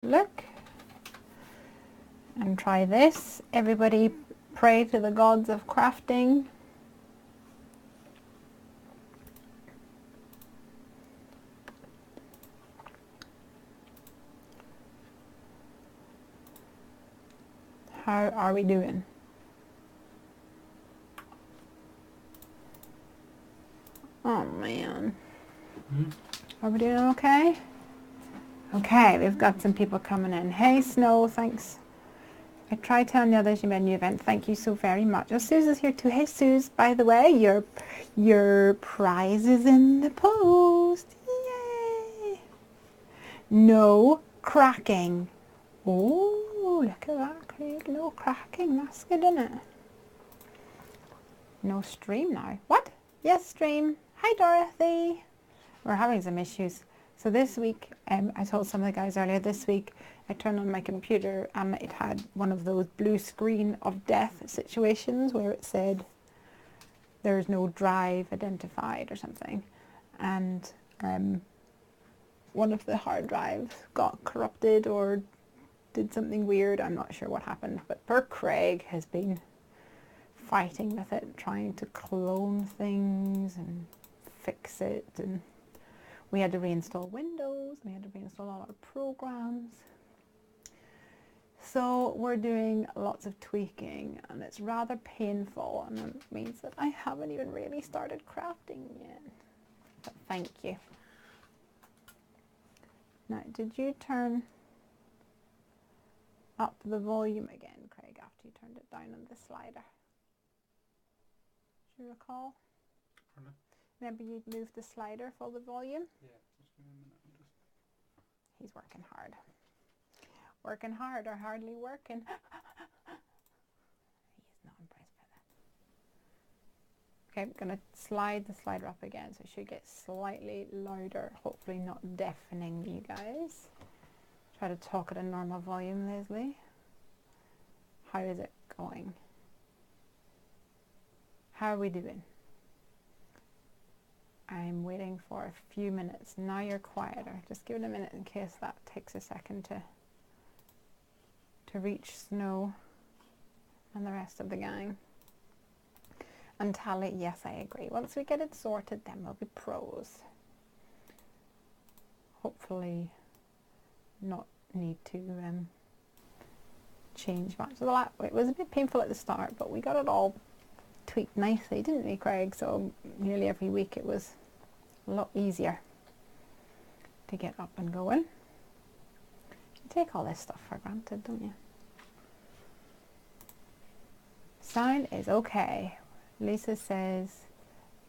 look and try this. Everybody pray to the gods of crafting. How are we doing? Oh man. Are we doing okay? Okay, we've got some people coming in. Hey Snow, thanks. I tried telling the others you made a new event. Thank you so very much. Oh, Suze is here too. Hey Suze, by the way, your prize is in the post. Yay! No cracking. Oh, look at that, Craig. No cracking. That's good, isn't it? No stream now. What? Yes, stream. Hi, Dorothy. We're having some issues. So this week, I told some of the guys earlier, this week I turned on my computer and it had one of those blue screen of death situations where it said there's no drive identified or something. And one of the hard drives got corrupted or did something weird. I'm not sure what happened, but poor Craig has been fighting with it, trying to clone things and fix it, and we had to reinstall Windows, we had to reinstall all our programs. So we're doing lots of tweaking and it's rather painful, and it means that I haven't even really started crafting yet. But thank you. Now, did you turn up the volume again, Craig, after you turned it down on the slider? Do you recall? Pardon? Maybe you'd move the slider for the volume? Yeah, just give me a minute. He's working hard. Working hard or hardly working. He's not impressed by that. Okay, I'm going to slide the slider up again so it should get slightly louder, hopefully not deafening you guys. Try to talk at a normal volume, Lesley. How is it going? How are we doing? I'm waiting for a few minutes. Now you're quieter. Just give it a minute in case that takes a second to reach Snow and the rest of the gang. And Tally, yes, I agree. Once we get it sorted, then we'll be pros. Hopefully not need to change much. It was a bit painful at the start, but we got it all tweaked nicely, didn't we, Craig? So nearly every week it was a lot easier to get up and going. You take all this stuff for granted, don't you? Sound is okay. Lisa says,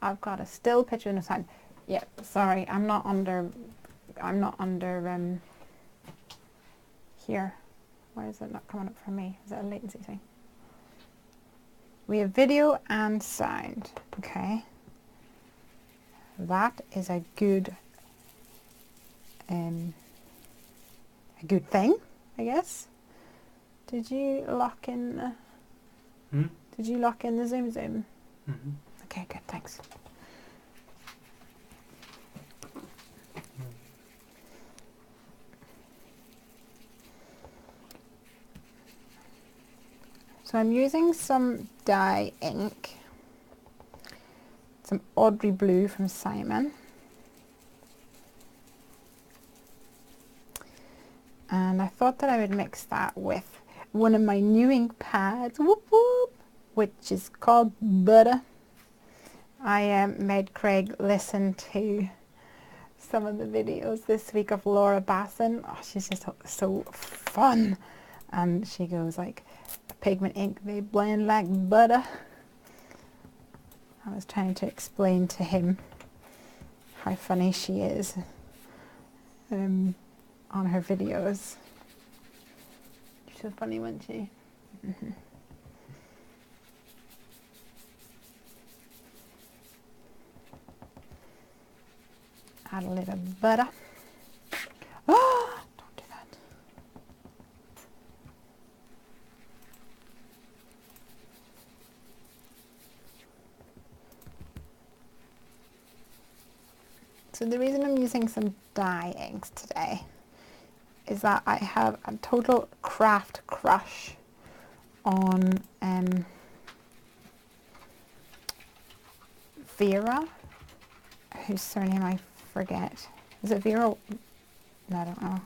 I've got a still picture and no sound. Yeah, sorry, I'm not under here. Why is it not coming up for me? Is that a latency thing? We have video and sound. Okay. That is a good thing, I guess. Did you lock in the Did you lock in the Zoom? Mm-hmm. Okay, good, thanks. So I'm using some dye ink, some Audrey Blue from Simon, and I thought that I would mix that with one of my new ink pads, whoop whoop, which is called Butter. I made Craig listen to some of the videos this week of Laura Basson. Oh, she's just so fun, and she goes like, pigment ink, they blend like butter. I was trying to explain to him how funny she is on her videos. She's so funny, wasn't she? Mm-hmm. Add a little butter. Oh, don't do that. So the reason I'm using some dye inks today is that I have a total craft crush on Vera, whose surname I forget. Is it Vera? No, I don't know.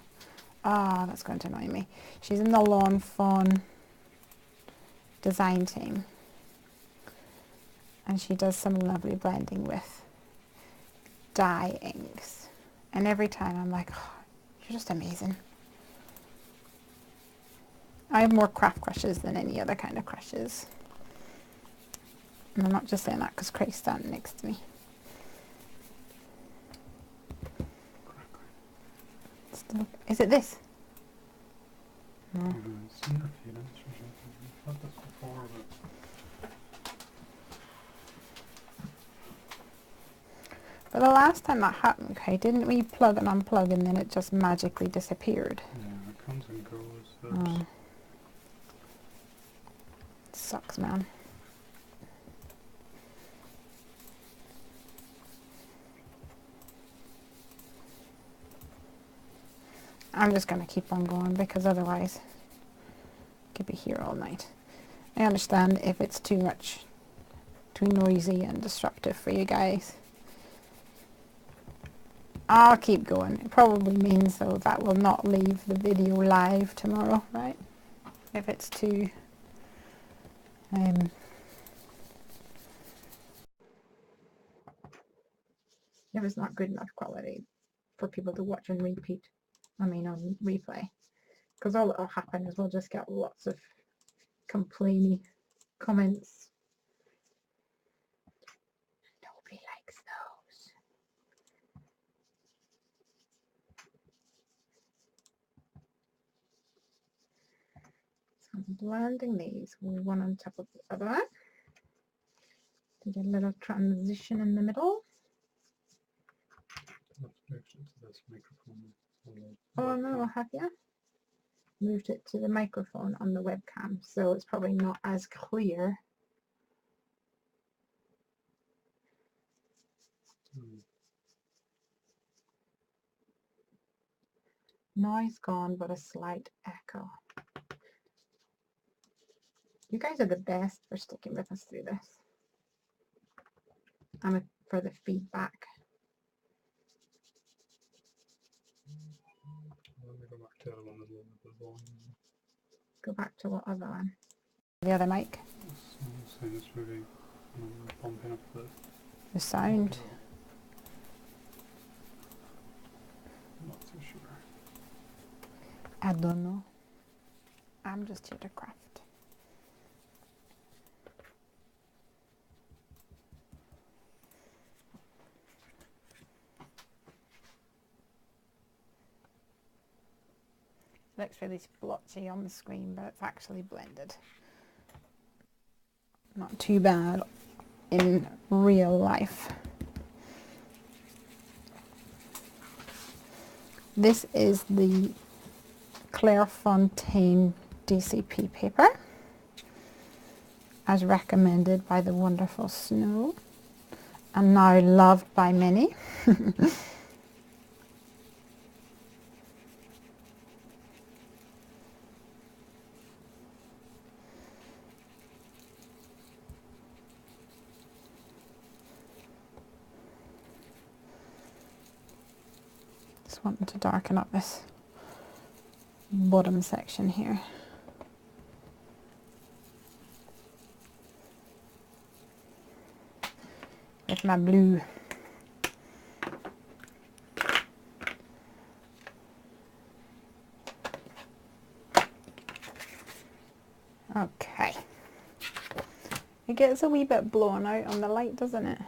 Ah, that's going to annoy me. She's in the Lawn Fawn design team. And she does some lovely blending with dye inks. And every time I'm like, oh, you're just amazing. I have more craft crushes than any other kind of crushes. And I'm not just saying that because Craig's standing next to me. Still, is it this? No. I've seen a few answers. I've had this before, but But the last time that happened, okay, didn't we plug and unplug and then it just magically disappeared? yeah, it comes and goes. Oh. Sucks, man. I'm just going to keep on going because otherwise I could be here all night. I understand if it's too much, too noisy and disruptive for you guys. I'll keep going. It probably means though that will not leave the video live tomorrow, right? If it's too if it's not good enough quality for people to watch and repeat, I mean on replay. Because all that'll happen is we'll just get lots of complainy comments. Nobody likes those. So I'm blending these one on top of the other to get a little transition in the middle. let's move it to this microphone. Oh no, have you? Moved it to the microphone on the webcam, so it's probably not as clear. Noise gone, but a slight echo. You guys are the best for sticking with us through this. And for the feedback. Let me go back to the one with a little bit of volume. Go back to what other one? The other mic. So it's really bumping up The sound. I'm not too sure. I don't know. I'm just here to craft. Looks really splotchy on the screen, but it's actually blended. Not too bad in real life. This is the Clairefontaine DCP paper, as recommended by the wonderful Snow, and now loved by many. Just wanting to darken up this bottom section here. With my blue. Okay. It gets a wee bit blown out on the light, doesn't it?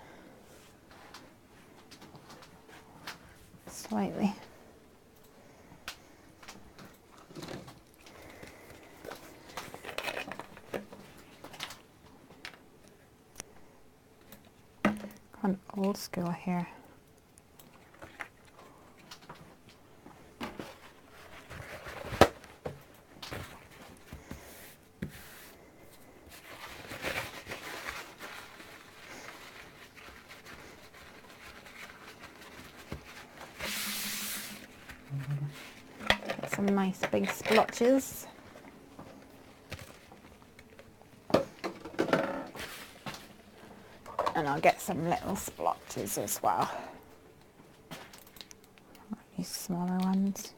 Slightly. Gone old school here. Some some nice big splotches. And I'll get some little splotches as well. These smaller ones.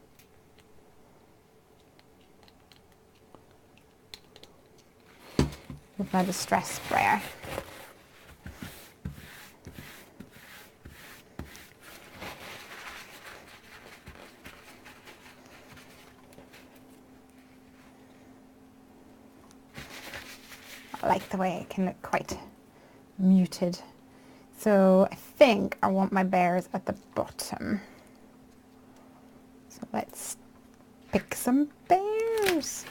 With my distress sprayer. I like the way it can look quite muted. So I think I want my bears at the bottom. So let's pick some bears.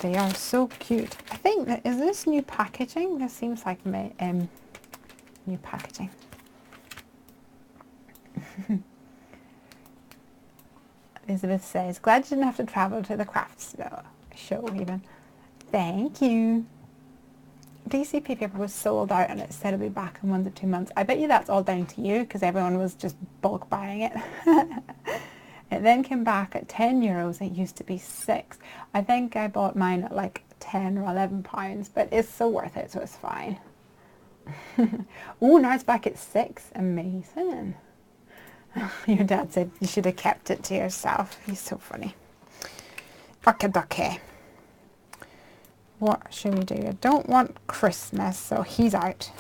They are so cute. I think that is this new packaging? This seems like my new packaging. Elizabeth says, glad you didn't have to travel to the crafts show even. Thank you. DCP paper was sold out and it said it'll be back in 1 to 2 months. I bet you that's all down to you because everyone was just bulk buying it. It then came back at €10. It used to be 6. I think I bought mine at like 10 or 11 pounds, but it's so worth it, so it's fine. Oh, now it's back at 6. Amazing. Your dad said you should have kept it to yourself. He's so funny. Okay. What should we do? I don't want Christmas, so he's out.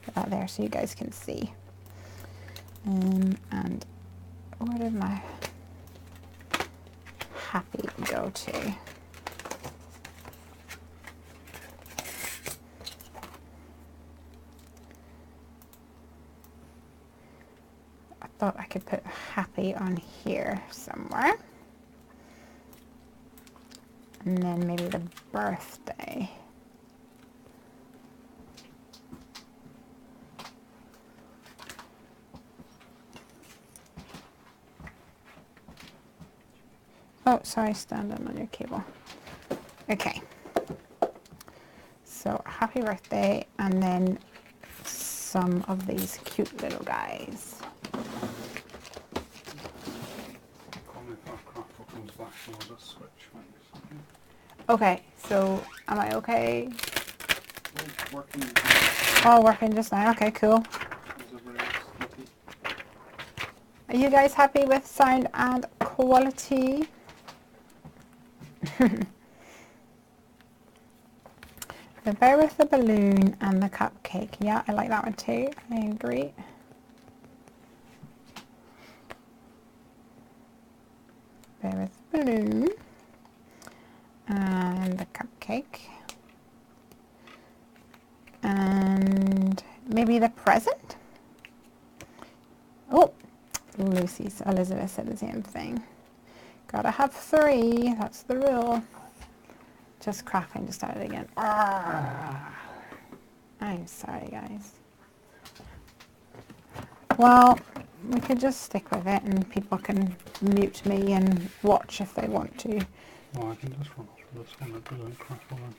Put that there so you guys can see. And where did my Happy go to? I thought I could put Happy on here somewhere. And then maybe the birthday. Oh, sorry, standing on your cable. Okay. So, happy birthday, and then some of these cute little guys. Okay, so am I okay? Oh, working just now. Okay, cool. Are you guys happy with sound and quality? The bear with the balloon and the cupcake. Yeah, I like that one too. I agree. Bear with the balloon and the cupcake. And maybe the present? Oh, Elizabeth said the same thing. Gotta have 3, that's the rule. Just cracking to start it again. I'm sorry, guys. Well, we could just stick with it and people can mute me and watch if they want to. Well, I can just run off this one, it doesn't crackle in.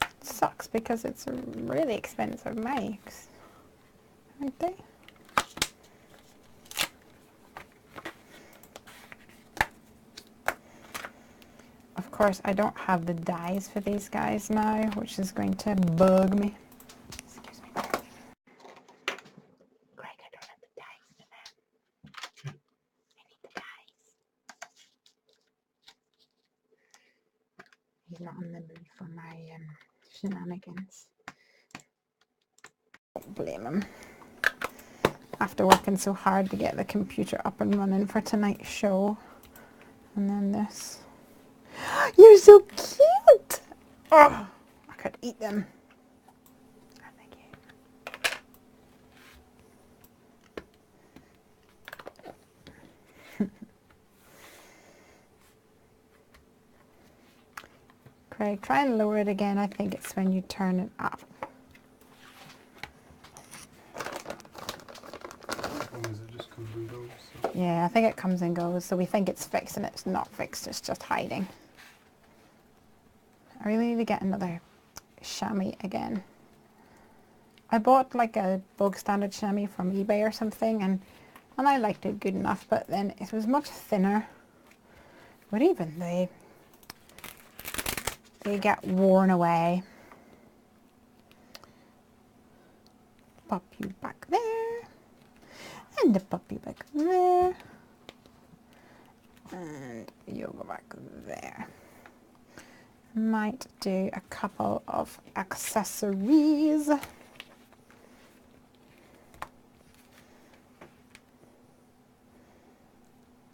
It sucks because it's really expensive mics, aren't they? Of course, I don't have the dies for these guys now, which is going to bug me. Excuse me. Greg, I don't have the dies for them. I need the dies. He's not in the mood for my shenanigans. Don't blame him. After working so hard to get the computer up and running for tonight's show. And then this. You're so cute! Oh, I could eat them. Oh, thank you. Craig, try and lower it again. I think it's when you turn it up. It just comes and goes, so. Yeah, I think it comes and goes. So we think it's fixed and it's not fixed. It's just hiding. I really need to get another chamois again. I bought like a bog standard chamois from eBay or something, and I liked it good enough, but then it was much thinner. But even they get worn away. Pop you back there, and the pop you back there, and you'll go back there. Might do a couple of accessories.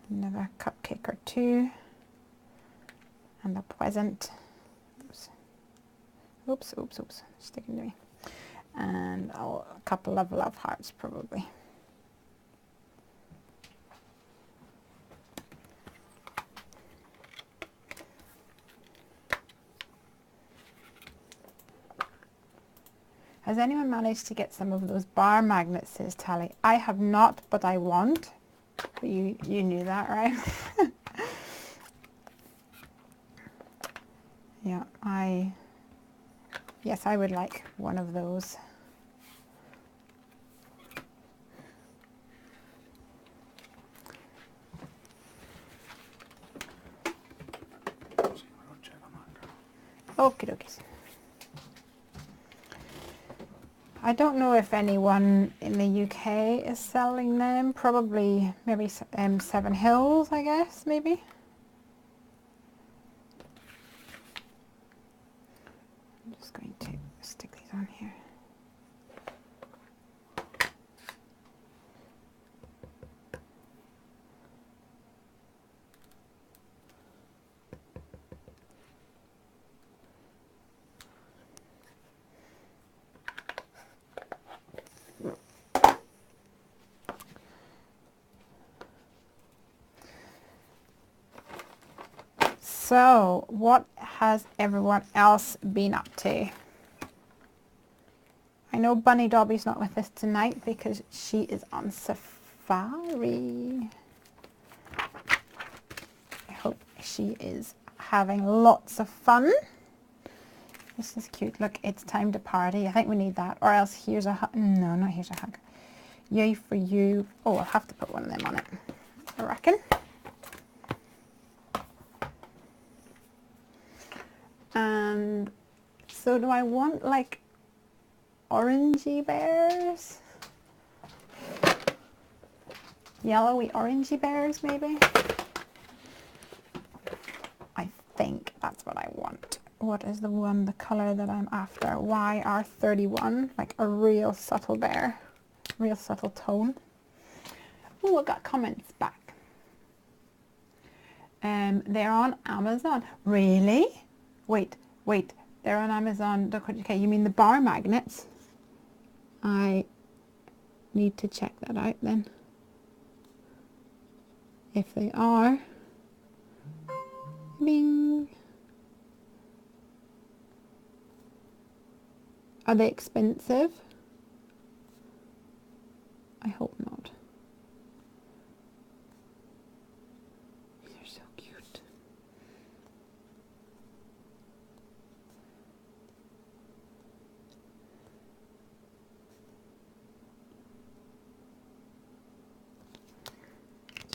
Another cupcake or two, and a present. Oops, sticking to me. And a couple of love hearts probably. Has anyone managed to get some of those bar magnets, says Tally? I have not, but I want. But you knew that, right? Yeah, yes, I would like one of those. Okie dokies. I don't know if anyone in the UK is selling them. Probably, maybe Seven Hills, I guess, maybe. I'm just going to stick these on here. So, what has everyone else been up to? I know Bunny Dobby's not with us tonight because she is on safari. I hope she is having lots of fun. This is cute. Look, it's time to party. I think we need that. Or else here's a hug. No, not here's a hug. Yay for you. Oh, I'll have to put one of them on it, I reckon. And so do I want like orangey bears? Yellowy orangey bears maybe? I think that's what I want. What is the colour that I'm after? YR31, like a real subtle bear, real subtle tone. Oh, I got comments back. They're on Amazon. Really? Wait, they're on Amazon. Okay, you mean the bar magnets? I need to check that out then. If they are. Bing. Are they expensive? I hope not. These are so cute.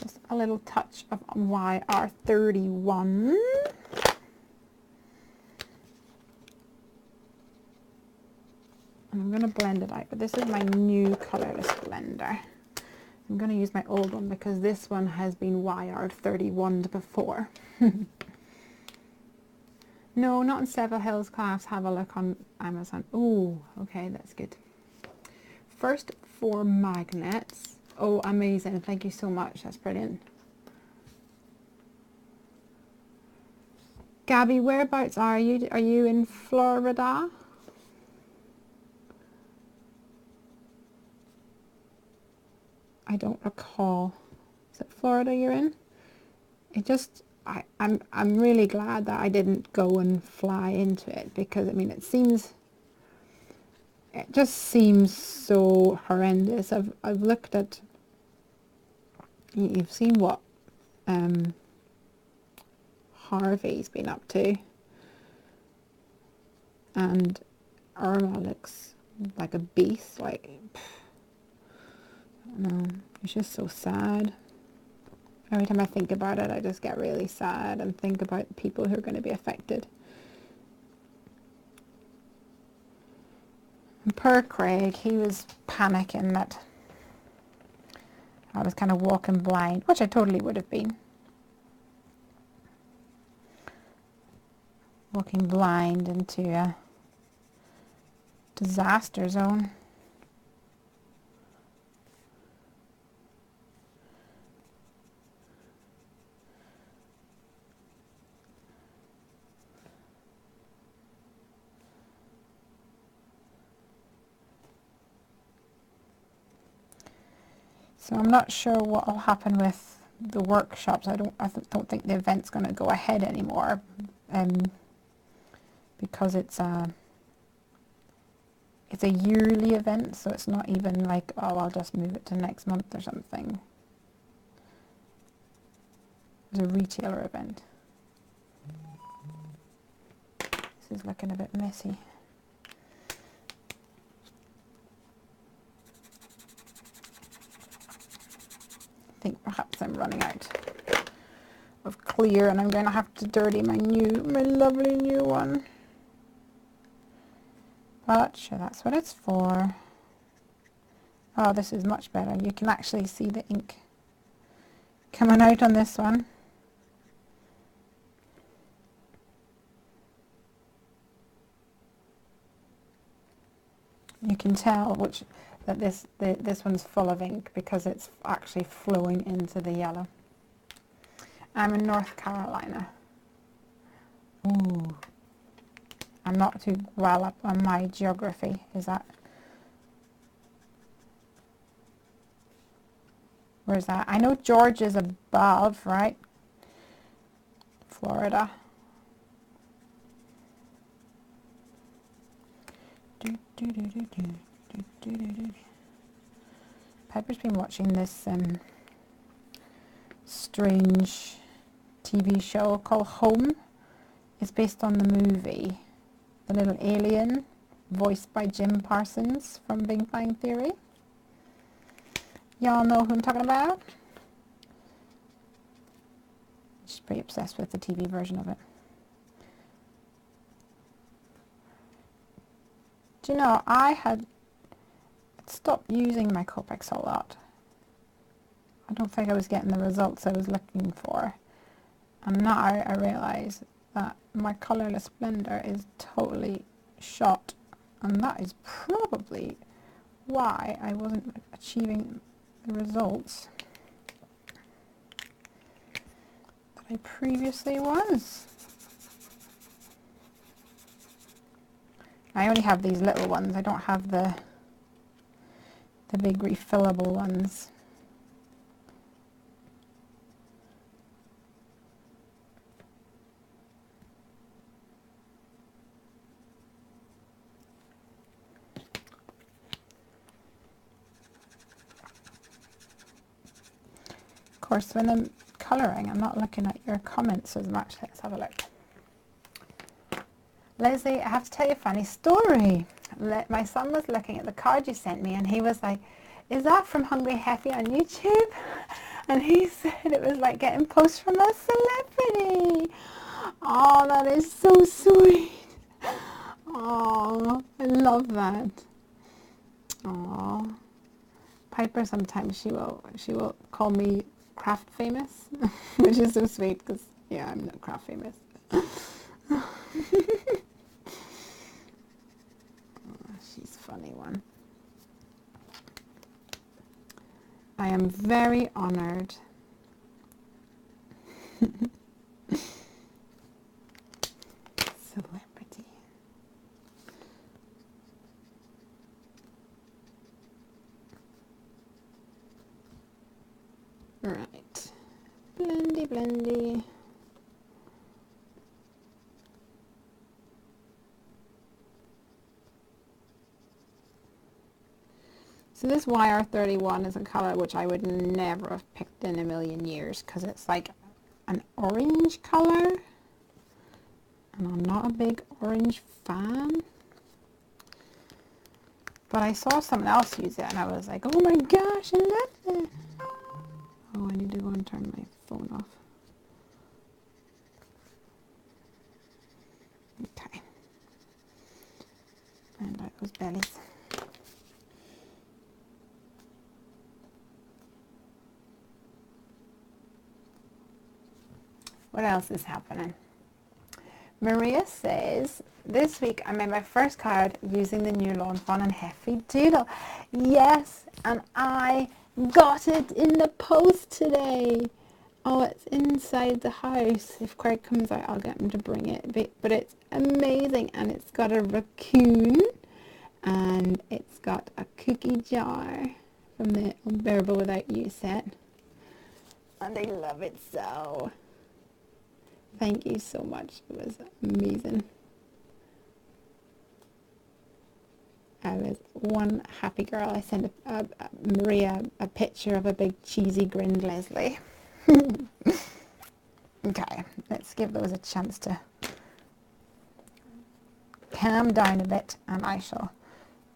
Just a little touch of YR31. And I'm going to blend it out, but this is my new colourless blender. I'm going to use my old one because this one has been YR31'd before. No, not in Seven Hills class. Have a look on Amazon. Oh, okay, that's good. First 4 magnets. Oh, amazing. Thank you so much. That's brilliant. Gabby, whereabouts are you? Are you in Florida? I don't recall. Is it Florida you're in? It just, I'm really glad that I didn't go and fly into it because, I mean, it just seems so horrendous. I've looked at, you've seen what Harvey's been up to, and Irma looks like a beast. Like, I don't know. It's just so sad. Every time I think about it, I just get really sad and think about the people who are going to be affected. And poor Craig, he was panicking that I was kind of walking blind, which I totally would have been. Walking blind into a disaster zone. So I'm not sure what will happen with the workshops. I don't think the event's going to go ahead anymore, because it's a yearly event, so it's not even like, oh, I'll just move it to next month or something. It's a retailer event. This is looking a bit messy. I think perhaps I'm running out of clear and I'm going to have to dirty my lovely new one. But sure, that's what it's for. Oh, this is much better. You can actually see the ink coming out on this one. You can tell that this one's full of ink because it's actually flowing into the yellow. I'm in North Carolina. Ooh. I'm not too well up on my geography. Is that? Where's that? I know Georgia's above, right? Florida. Piper's been watching this strange TV show called Home. It's based on the movie The Little Alien, voiced by Jim Parsons from Big Bang Theory. Y'all know who I'm talking about? She's pretty obsessed with the TV version of it. Do you know, I had stopped using my Copics a lot. I don't think I was getting the results I was looking for. And now I realise that my colourless blender is totally shot. And that is probably why I wasn't achieving the results that I previously was. I only have these little ones. I don't have the big refillable ones. Of course, when I'm colouring, I'm not looking at your comments as much. Let's have a look. Lesley, I have to tell you a funny story. My son was looking at the card you sent me and he was like, is that from Hungry Heffy on YouTube? And he said it was like getting posts from a celebrity. Oh, that is so sweet. Oh, I love that. Oh, Piper, sometimes she will call me craft famous, which is so sweet because, yeah, I'm not craft famous. She's a funny one. I am very honoured. Celebrity. Right. Blendy, blendy. So this YR31 is a colour which I would never have picked in a million years because it's like an orange colour and I'm not a big orange fan. But I saw someone else use it and I was like, oh my gosh, I love it. Oh, I need to go and turn my phone off. Okay. And out those bellies. What else is happening? Maria says, this week I made my first card using the new Lawn Fawn and Heffy doodle. Yes, and I got it in the post today. Oh, it's inside the house. If Craig comes out, I'll get him to bring it. But it's amazing, and it's got a raccoon, and it's got a cookie jar from the Unbearable Without You set. And I love it so. Thank you so much. It was amazing. I was one happy girl. I sent Maria a picture of a big cheesy grinned Lesley. Okay, let's give those a chance to calm down a bit, and I shall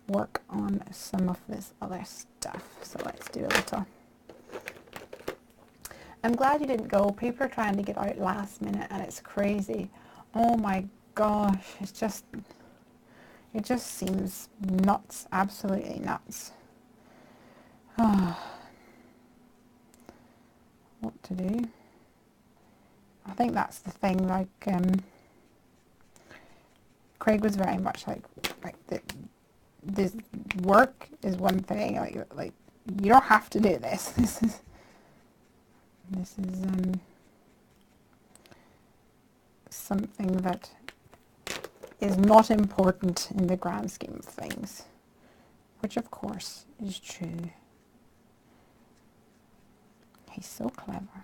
work on some of this other stuff. So let's do a little. I'm glad you didn't go. People are trying to get out last minute and it's crazy. Oh my gosh, it just seems nuts, absolutely nuts. What to do? I think that's the thing, like, Craig was very much like this work is one thing, like you don't have to do this. This is something that is not important in the grand scheme of things, which of course is true. He's so clever.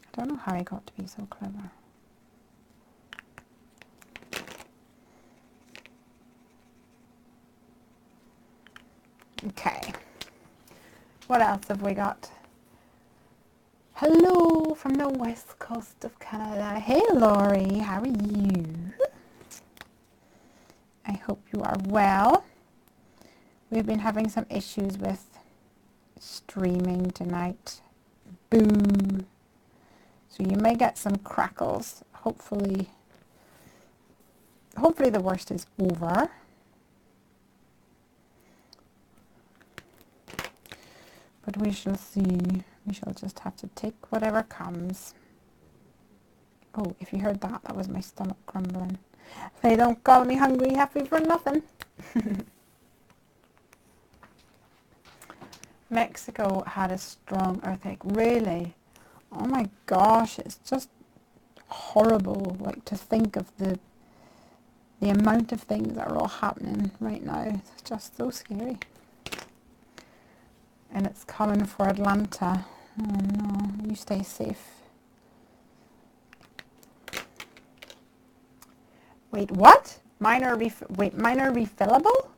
I don't know how he got to be so clever. Okay, what else have we got? Hello from the west coast of Canada. Hey Laurie, how are you? I hope you are well. We've been having some issues with streaming tonight. Boo. So you may get some crackles. Hopefully the worst is over. But we shall see. We shall just have to take whatever comes. Oh, if you heard that, that was my stomach grumbling. They don't call me hungry happy for nothing. Mexico had a strong earthquake. Really? Oh my gosh, it's just horrible, like, to think of the amount of things that are all happening right now. It's just so scary. And it's coming for Atlanta. Oh no, you stay safe. Wait, what? Minor refillable?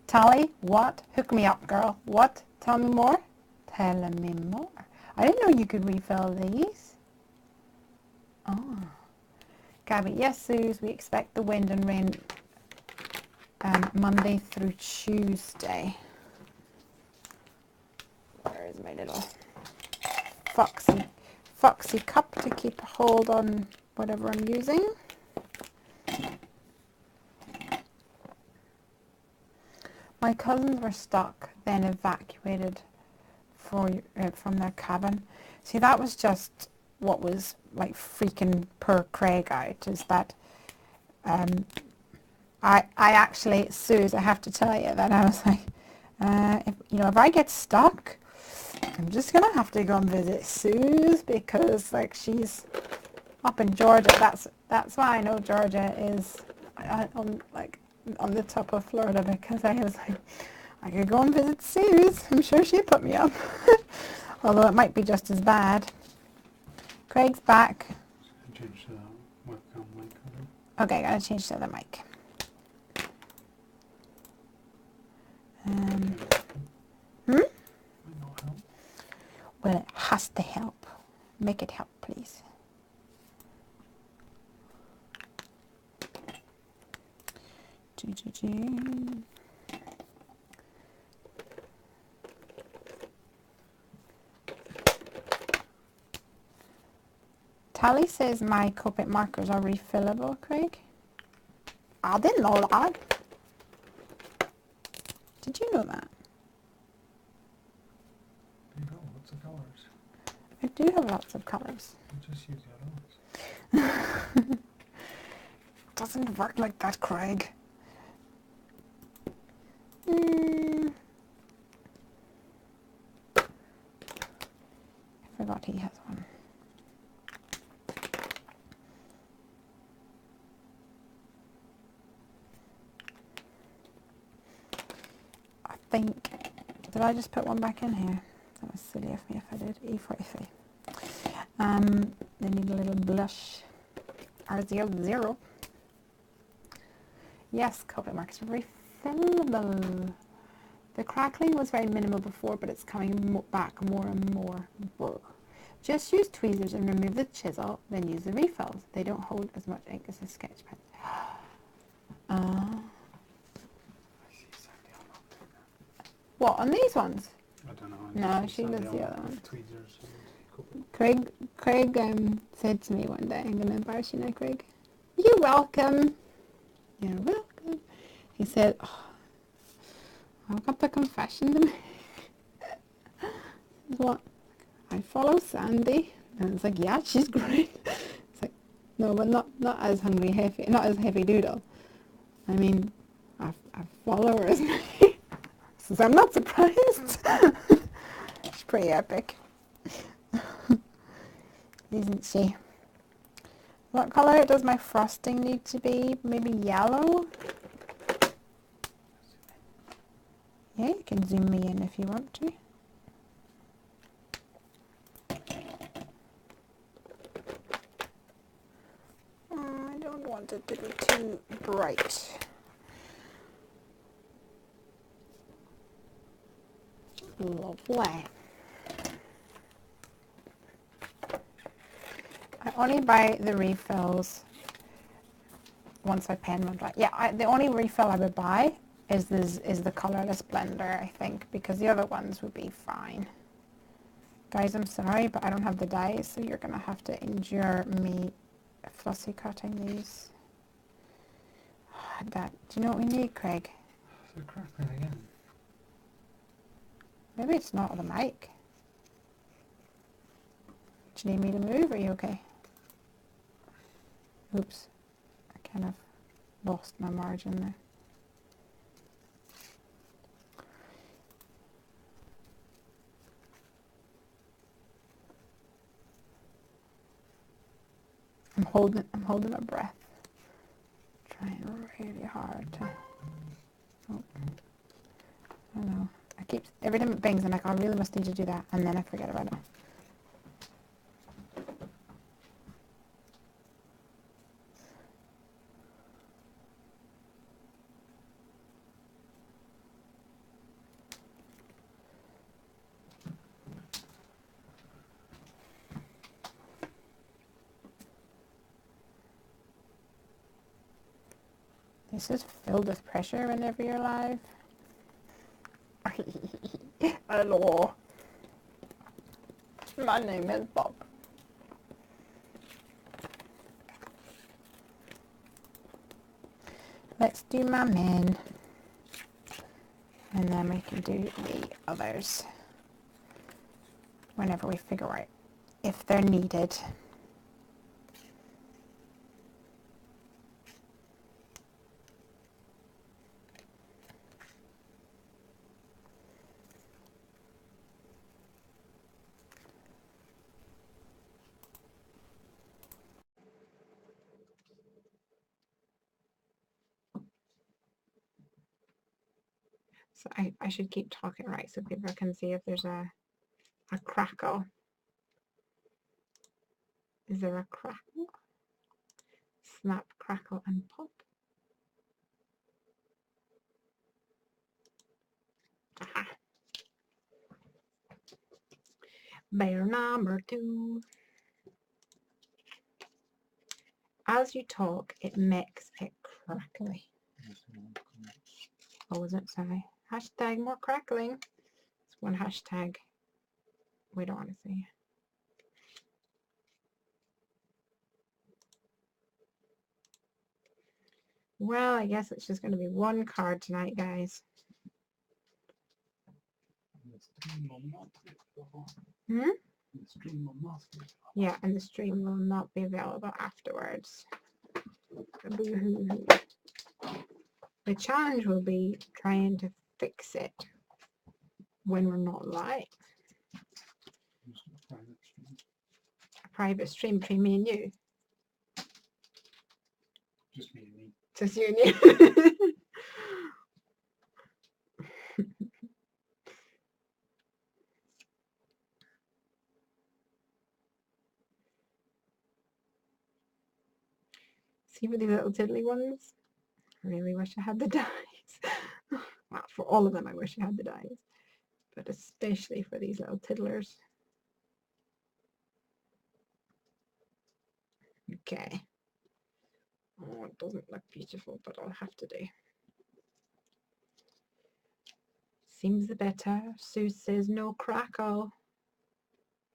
Tally, what? Hook me up, girl. What? Tell me more? Tell me more. I didn't know you could refill these. Oh. Gabby, yes, Suze, we expect the wind and rain Monday through Tuesday. Where is my little foxy cup to keep a hold on whatever I'm using? My cousins were stuck, then evacuated from their cabin. See, that was just what was like freaking poor Craig out, is that I actually, Suze, I have to tell you that I was like, if I get stuck, I'm just gonna have to go and visit Suze, because like she's up in Georgia. That's why I know Georgia is on the top of Florida, because I was like, I could go and visit Suze. I'm sure she'd put me up. Although it might be just as bad. Craig's back. Change the webcam mic. Okay, gotta change to the mic. Might not help. Make it help, please. Tally says my Copic markers are refillable, Craig. I didn't know that. Did you know that? There you go, lots of colours. I do have lots of colours. You just use the other ones. Doesn't work like that, Craig. I forgot he has one. I think, did I just put one back in here? That was silly of me if I did. E43. They need a little blush. R00. Yes, Copic markers are refillable. The crackling was very minimal before, but it's coming back more and more. Whoa. Just use tweezers and remove the chisel, then use the refills. They don't hold as much ink as a sketch pen. I see Sandy on that. What, on these ones? I don't know. No, just see she Sandy does the on other one. Tweezers and Copic. Craig said to me one day, I'm going to embarrass you now, Craig. You're welcome. You're welcome. He said, oh, I've got the confession to make. What? I follow Sandy. And it's like, yeah, she's great. It's like, no, but not as Hungry Heffy, not as Heavy Doodle. I mean, I follow her as many. So I'm not surprised. She's pretty epic. Isn't she? What colour does my frosting need to be? Maybe yellow? Yeah, you can zoom me in if you want to. I don't want it to be too bright. Lovely. I only buy the refills once my pen runs dry. Yeah, the only refill I would buy is the colourless blender, I think, because the other ones would be fine. Guys, I'm sorry, but I don't have the dies, so you're going to have to endure me fussy cutting these. Do you know what we need, Craig? They're crackling again. Maybe it's not the mic. Do you need me to move? Are you okay? Oops. I kind of lost my margin there. I'm holding my breath. Trying really hard to. Oh. I don't know. I keep every time it bings, I'm like, I really must need to do that, and then I forget about it. This is filled with pressure whenever you're live. Hello. My name is Bob. Let's do my men. And then we can do the others whenever we figure out if they're needed. So I should keep talking right so people can see if there's a crackle. Is there a crackle? Snap, crackle, and pop. Aha. Bear number 2. as you talk, it makes it crackly. Oh, was it? Sorry. Hashtag more crackling. It's one hashtag we don't want to see. Well, I guess it's just going to be one card tonight, guys. Hmm? Yeah, and the stream will not be available afterwards. Boo-hoo-hoo. The challenge will be trying to fix it when we're not live. A private stream between me and you. Just me and me. Just you and you. See for these little tiddly ones? I really wish I had the dice. Well, for all of them I wish I had the dice. But especially for these little tiddlers. Okay. Oh, it doesn't look beautiful, but I'll have to do. Seems the better. Sue says no crackle.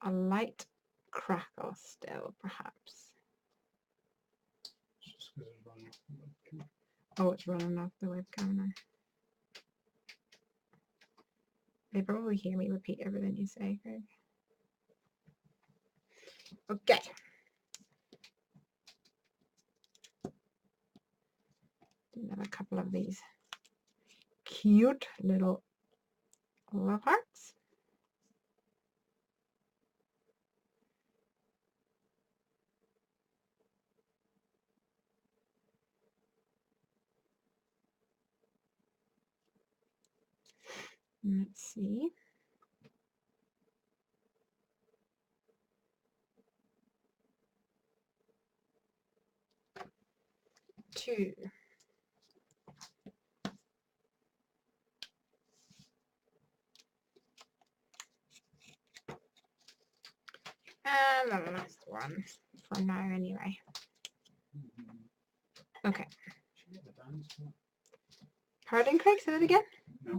A light crackle still, perhaps. Just because it's running off the webcam. Oh, it's running off the webcam now. They probably hear me repeat everything you say, Greg. Okay. Another couple of these cute little love hearts. Let's see. Two. And the last one for now anyway. Okay. Pardon, Craig, say that again? No.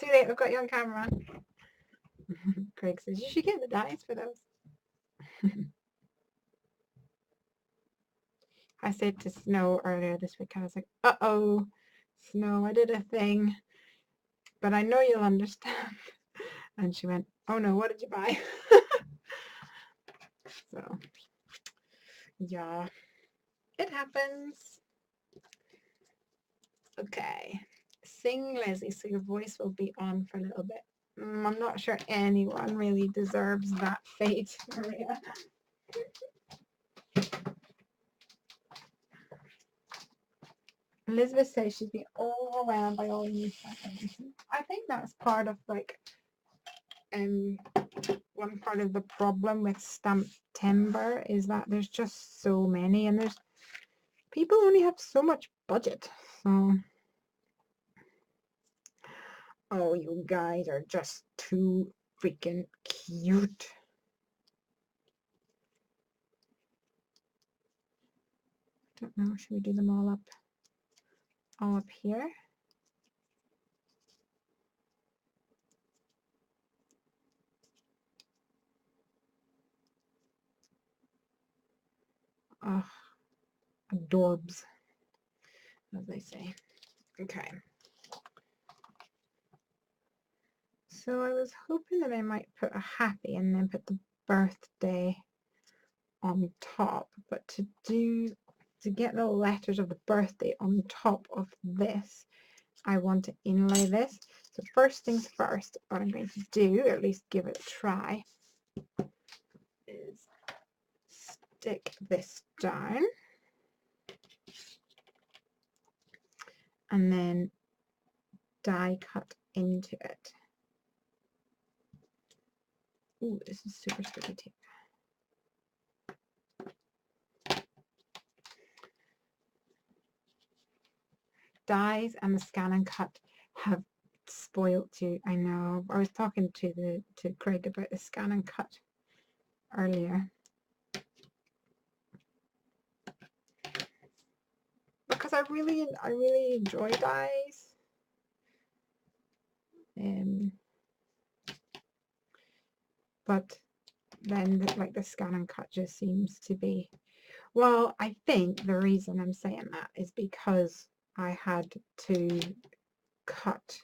Too late, I've got you on camera. Craig says, you should get the dice for those. I said to Snow earlier this week, I was like, uh-oh, Snow, I did a thing, but I know you'll understand. And she went, oh no, what did you buy? So, yeah, it happens. Okay, sing, Lesley, so your voice will be on for a little bit. I'm not sure anyone really deserves that fate, Maria. Elizabeth says she's been overwhelmed by all the new stuff. I think that's part of like one part of the problem with Stamptember is that there's just so many, and there's people only have so much budget. So, oh, you guys are just too freaking cute. Don't know, should we do them all up here? Oh, adorbs, as they say. Okay. So I was hoping that I might put a happy and then put the birthday on top, but to get the letters of the birthday on top of this, I want to inlay this. So first things first, what I'm going to do, or at least give it a try, is stick this down and then die cut into it. Ooh, this is super sticky tape. Dies and the scan and cut have spoilt you. I know. I was talking to Craig about the scan and cut earlier. I really enjoy dyes. But then like the scan and cut just seems to be, well, I think the reason I'm saying that is because I had to cut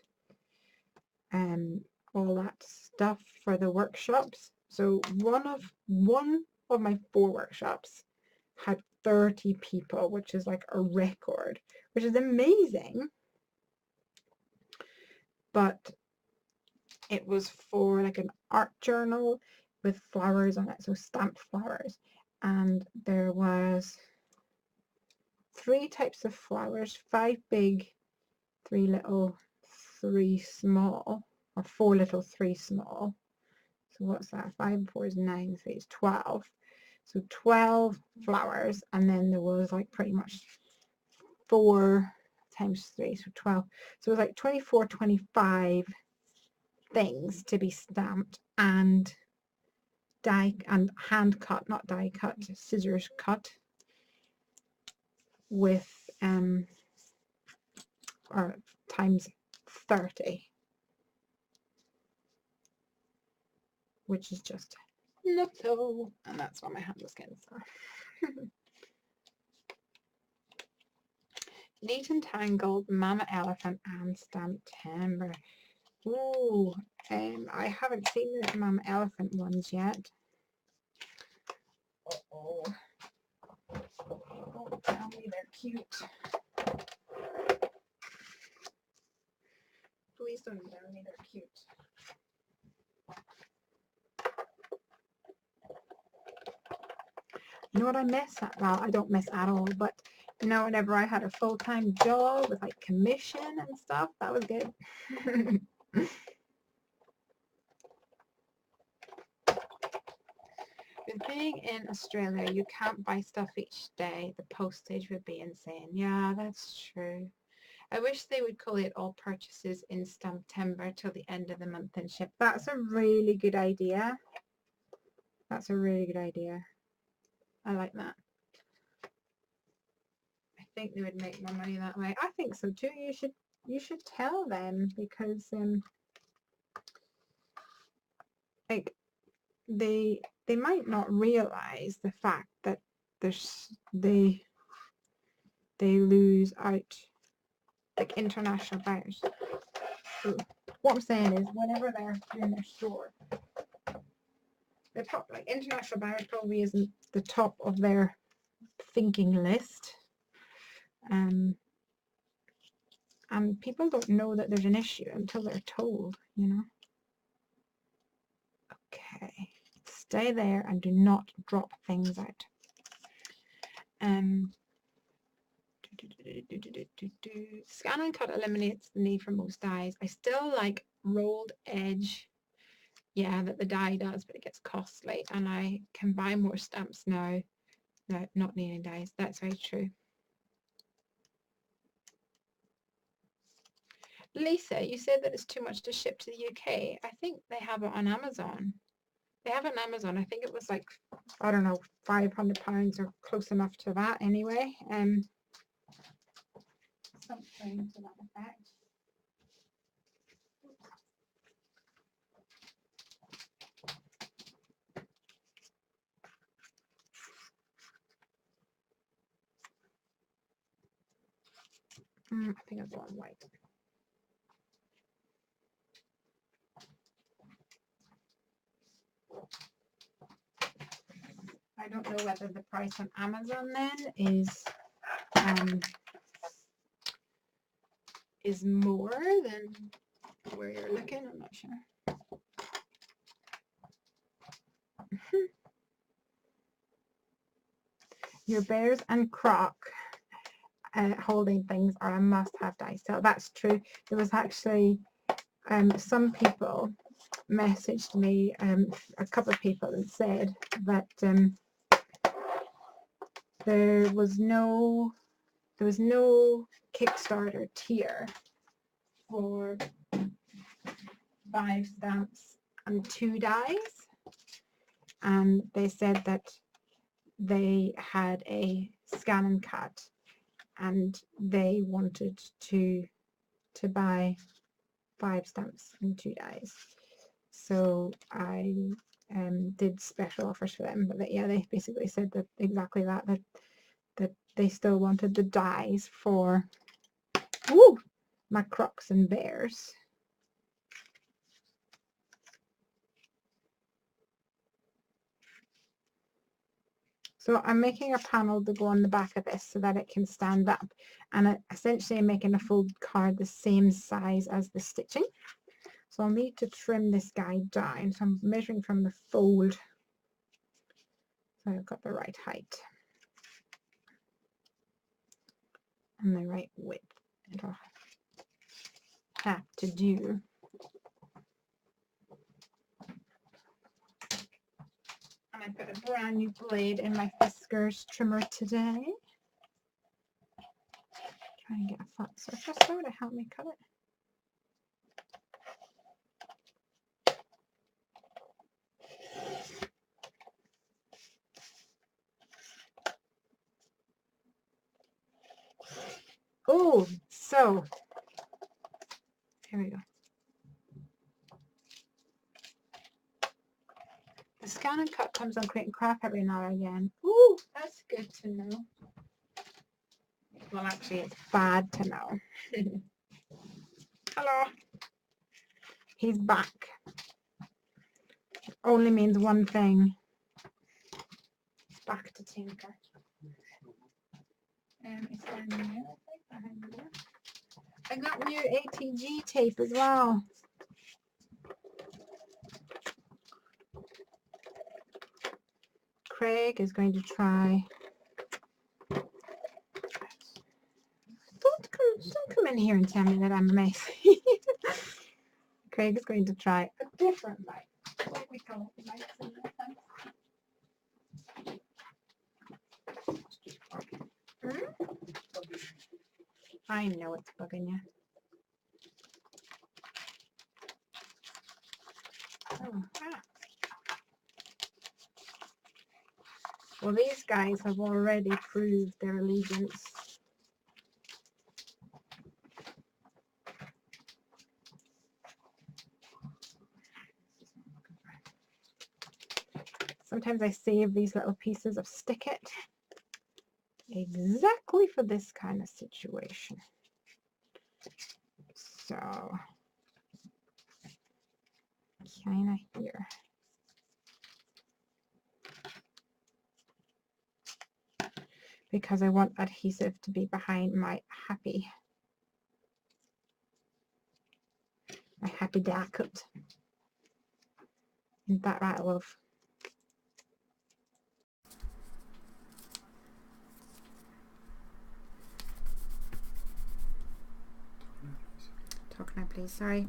all that stuff for the workshops. So one of my 4 workshops had 30 people, which is like a record, which is amazing. But it was for like an art journal with flowers on it, so stamped flowers. And there was 3 types of flowers, 5 big, 3 little, 3 small, or 4 little, 3 small. So what's that? 5 and 4 is 9, 3 is 12. So 12 flowers, and then there was like pretty much 4 times 3, so 12. So it was like 24, 25 things to be stamped and die and hand cut, not die cut, scissors cut with or times 30, which is just little, and that's why my hand was getting sore. Neat and Tangled, Mama Elephant, and Stamped Timber. Ooh, I haven't seen the Mama Elephant ones yet. Uh-oh. Don't tell me they're cute. Please don't tell me they're cute. You know what I miss? Well, I don't miss at all, but you know, whenever I had a full-time job with like commission and stuff, that was good. With being in Australia, you can't buy stuff each day. The postage would be insane. Yeah, that's true. I wish they would collate all purchases in Stamptember till the end of the month and ship. That's a really good idea. That's a really good idea. I like that. I think they would make more money that way. I think so too. You should tell them, because like they might not realize the fact that they lose out like international buyers. So what I'm saying is, whenever they're doing their store, the top, like international buyers probably isn't the top of their thinking list. And people don't know that there's an issue until they're told, you know. Okay, stay there and do not drop things out. Scan and cut eliminates the need for most dyes. I still like rolled edge. Yeah, that the dye does, but it gets costly, and I can buy more stamps now. No, not needing dyes. That's very true. Lisa, you said that it's too much to ship to the UK. I think they have it on Amazon. They have it on Amazon. I think it was like, I don't know, £500 or close enough to that anyway. Something to that effect. I think I've gone white. I don't know whether the price on Amazon then is more than where you're looking. I'm not sure. Your bears and croc holding things are a must-have die. So that's true. There was actually some people messaged me, a couple of people, and said that there was no Kickstarter tier for 5 stamps and 2 dies, and they said that they had a scan and cut and they wanted to buy 5 stamps and 2 dies. So I did special offers for them, but yeah, they basically said that exactly that they still wanted the dies for my crocs and bears. So I'm making a panel to go on the back of this so that it can stand up, and essentially I'm making a fold card the same size as the stitching. So I'll need to trim this guy down. So I'm measuring from the fold so I've got the right height and the right width. It'll have to do. And I put a brand new blade in my Fiskars trimmer today. Try and get a flat surface though to help me cut it. Oh, so here we go. The Scan and Cut comes on Crate and Craft every now and again. Ooh, that's good to know. Well, actually, it's bad to know. Hello. He's back. Only means one thing. Back to tinker. It's down there, I think, behind there. I got new ATG tape as well. Craig is going to try. Don't come in here and tell me that I'm amazing. Craig is going to try a different light. What we call it, lights in this house. I know it's bugging you. Oh, Well, these guys have already proved their allegiance. Sometimes I save these little pieces of Stick It exactly for this kind of situation. So, kind of here. Because I want adhesive to be behind my happy jacket. Isn't that right, love? Talk now, please. Sorry.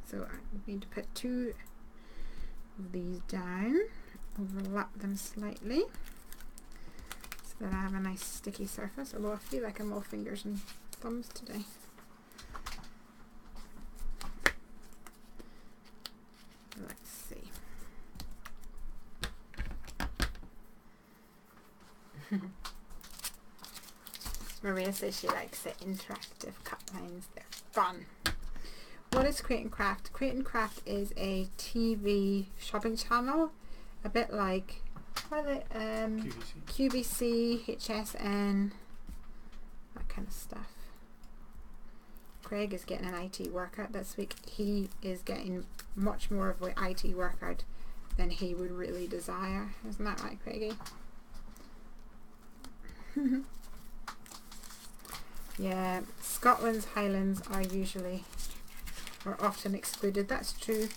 So I'm going to put 2 of these down, overlap them slightly, so that I have a nice sticky surface. Although I feel like I'm all fingers and thumbs today. Let's see. Maria says she likes the interactive cut lines. They're fun. What is Crate and Craft? Crate and Craft is a TV shopping channel, a bit like, what are they? QVC, HSN, that kind of stuff. Craig is getting an IT workout this week. He is getting much more of an IT workout than he would really desire. Isn't that right, Craigie? Yeah, Scotland's Highlands are often excluded. That's true.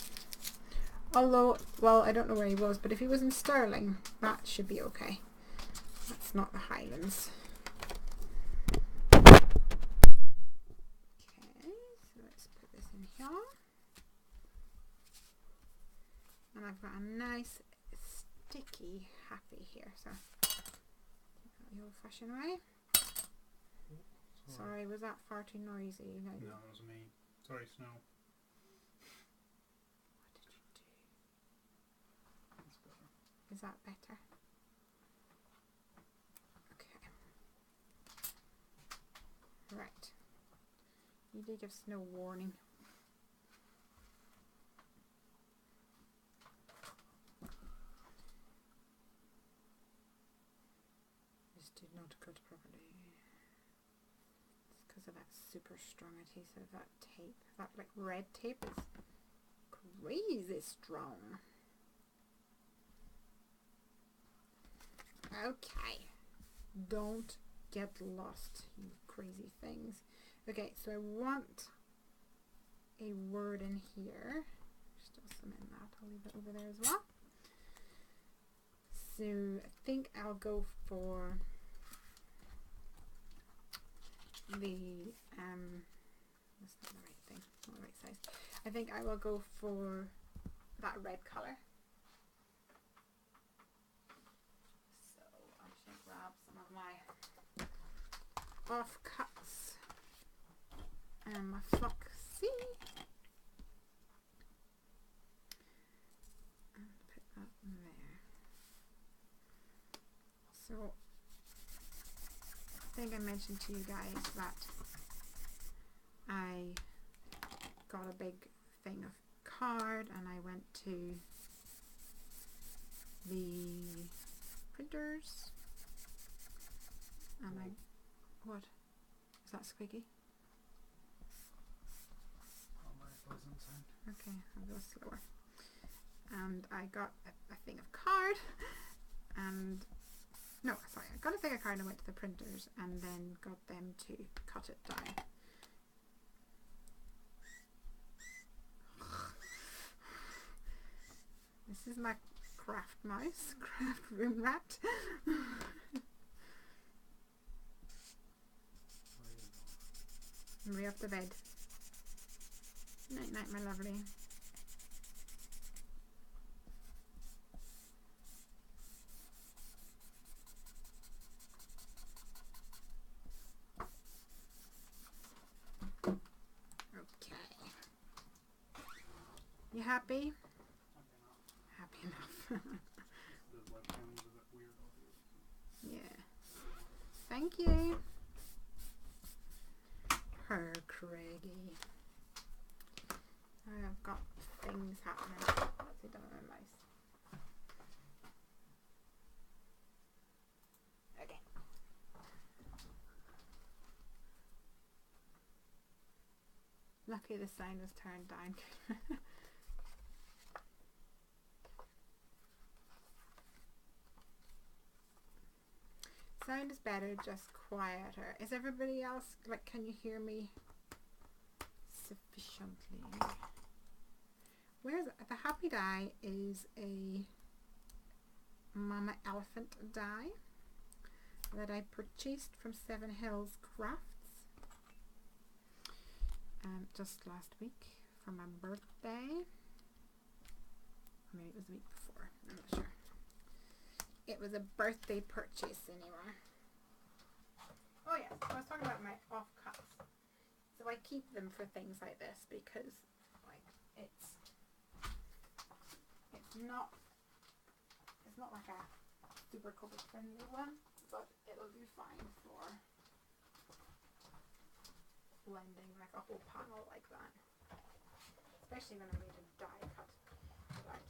Although, well, I don't know where he was, but if he was in Stirling, that should be okay. That's not the Highlands. Okay, so let's put this in here. And I've got a nice sticky happy here, so the old-fashioned way. Sorry, was that far too noisy? No, that was me. Sorry, Snow. What did you do? That's better. Is that better? Okay. Usually gives no warning. This did not cut properly. It's because of that super strong adhesive, that tape. That like red tape is crazy strong. Okay. Don't get lost, you crazy things. Okay, so I want a word in here. Still some in that. I'll leave it over there as well. So I think I'll go for the that's not the right thing, not the right size. I think I will go for that red color. So I'm just gonna grab some of my offcuts and my foxy and put that in there. So I think I mentioned to you guys that I got a big thing of card and I went to the printers and I, what? Is that squeaky? Okay, I'll go slower. And I got a thing of card and no, sorry, I got a thing of card and went to the printers and then got them to cut it down. This is my craft mouse, craft room rat. Hurry up to bed. Night night, my lovely. Okay. You happy? Happy enough. The webcam's a bit weird over here. Yeah. Thank you. Her Craigie. I've got things happening. What's he done with my mouse? Okay. Lucky the sound was turned down. Sound is better, just quieter. Is everybody else, like, can you hear me sufficiently? Where's the happy die is a Mama Elephant die that I purchased from Seven Hills Crafts just last week for my birthday. Or maybe it was the week before, I'm not sure. It was a birthday purchase anyway. Oh yes, I was talking about my offcuts. So I keep them for things like this because like it's not like a super COVID friendly one, but it'll do fine for blending like a whole panel like that. Especially when I'm going to die cut it out.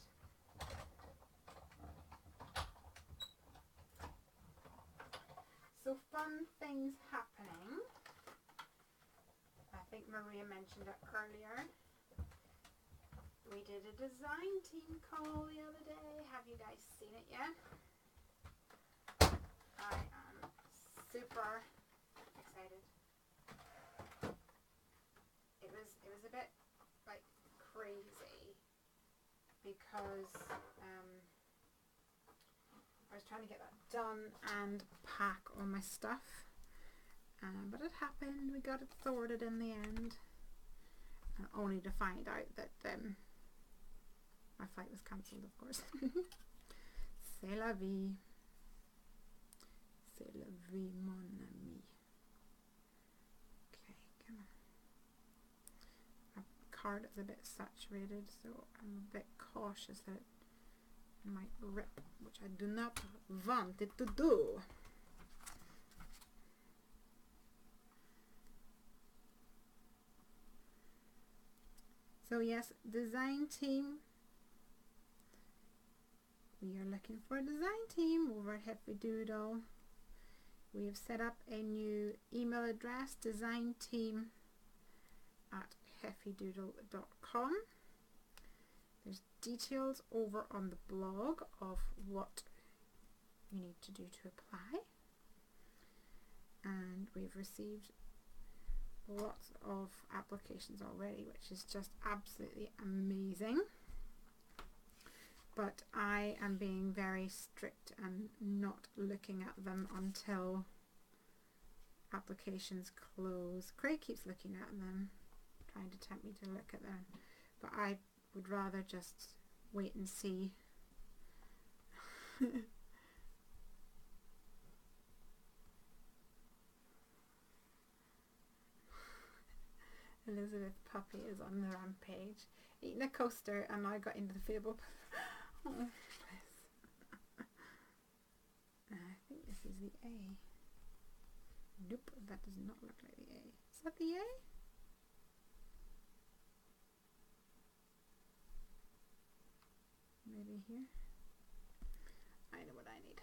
So fun things happening. I think Maria mentioned it earlier. We did a design team call the other day. Have you guys seen it yet? I am super excited. It was a bit like crazy because I was trying to get that done and pack all my stuff, but it happened. We got it sorted in the end, only to find out that my flight was cancelled, of course. C'est la vie. C'est la vie, mon ami. Okay, come on. My card is a bit saturated, so I'm a bit cautious that it might rip, which I do not want it to do. So yes, design team. We are looking for a design team over at Heffy Doodle. We have set up a new email address, designteam@heffydoodle.com. There's details over on the blog of what you need to do to apply. And we've received lots of applications already, which is just absolutely amazing. But I am being very strict and not looking at them until applications close. Craig keeps looking at them, trying to tempt me to look at them, but I would rather just wait and see. Elizabeth Puppy is on the rampage, eating a coaster, and I got into the fable. Oh, bless. I think this is the A. Nope, that does not look like the A. Is that the A? Maybe here. I know what I need.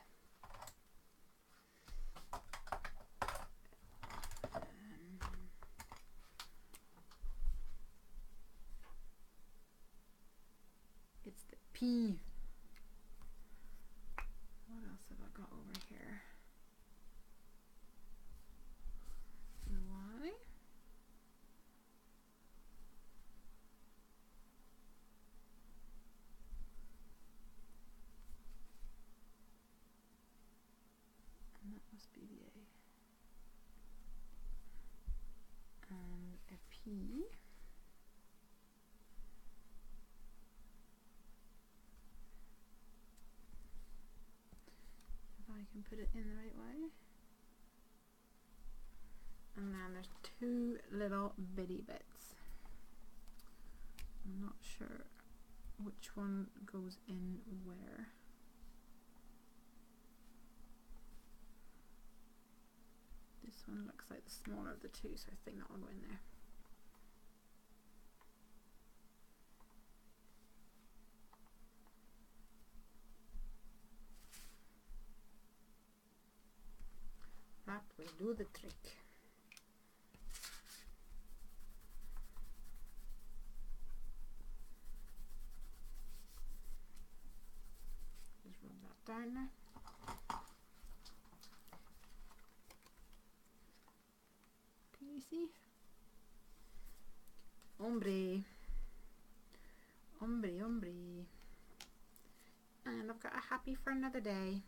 It's the P. What else have I got over here? The Y. And that must be the A. And a P. I can put it in the right way. And then there's two little bitty bits. I'm not sure which one goes in where. This one looks like the smaller of the two, so I think that will go in there. That will do the trick. Just rub that down now. Can you see? Ombre. Ombre, ombre. And I've got a happy for another day.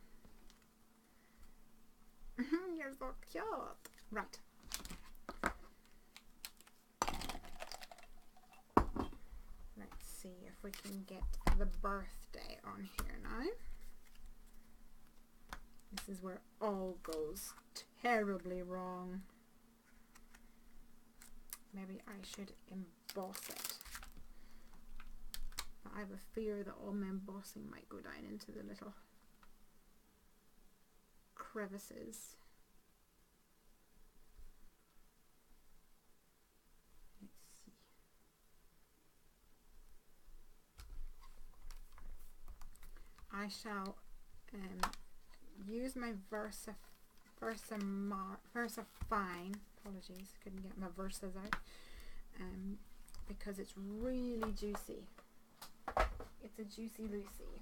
You're so cute. Right. Let's see if we can get the birthday on here now. This is where all goes terribly wrong. Maybe I should emboss it. But I have a fear that all my embossing might go down into the little crevices. Let's see. I shall use my VersaFine. Apologies, couldn't get my Versas out. Because it's really juicy. It's a juicy Lucy.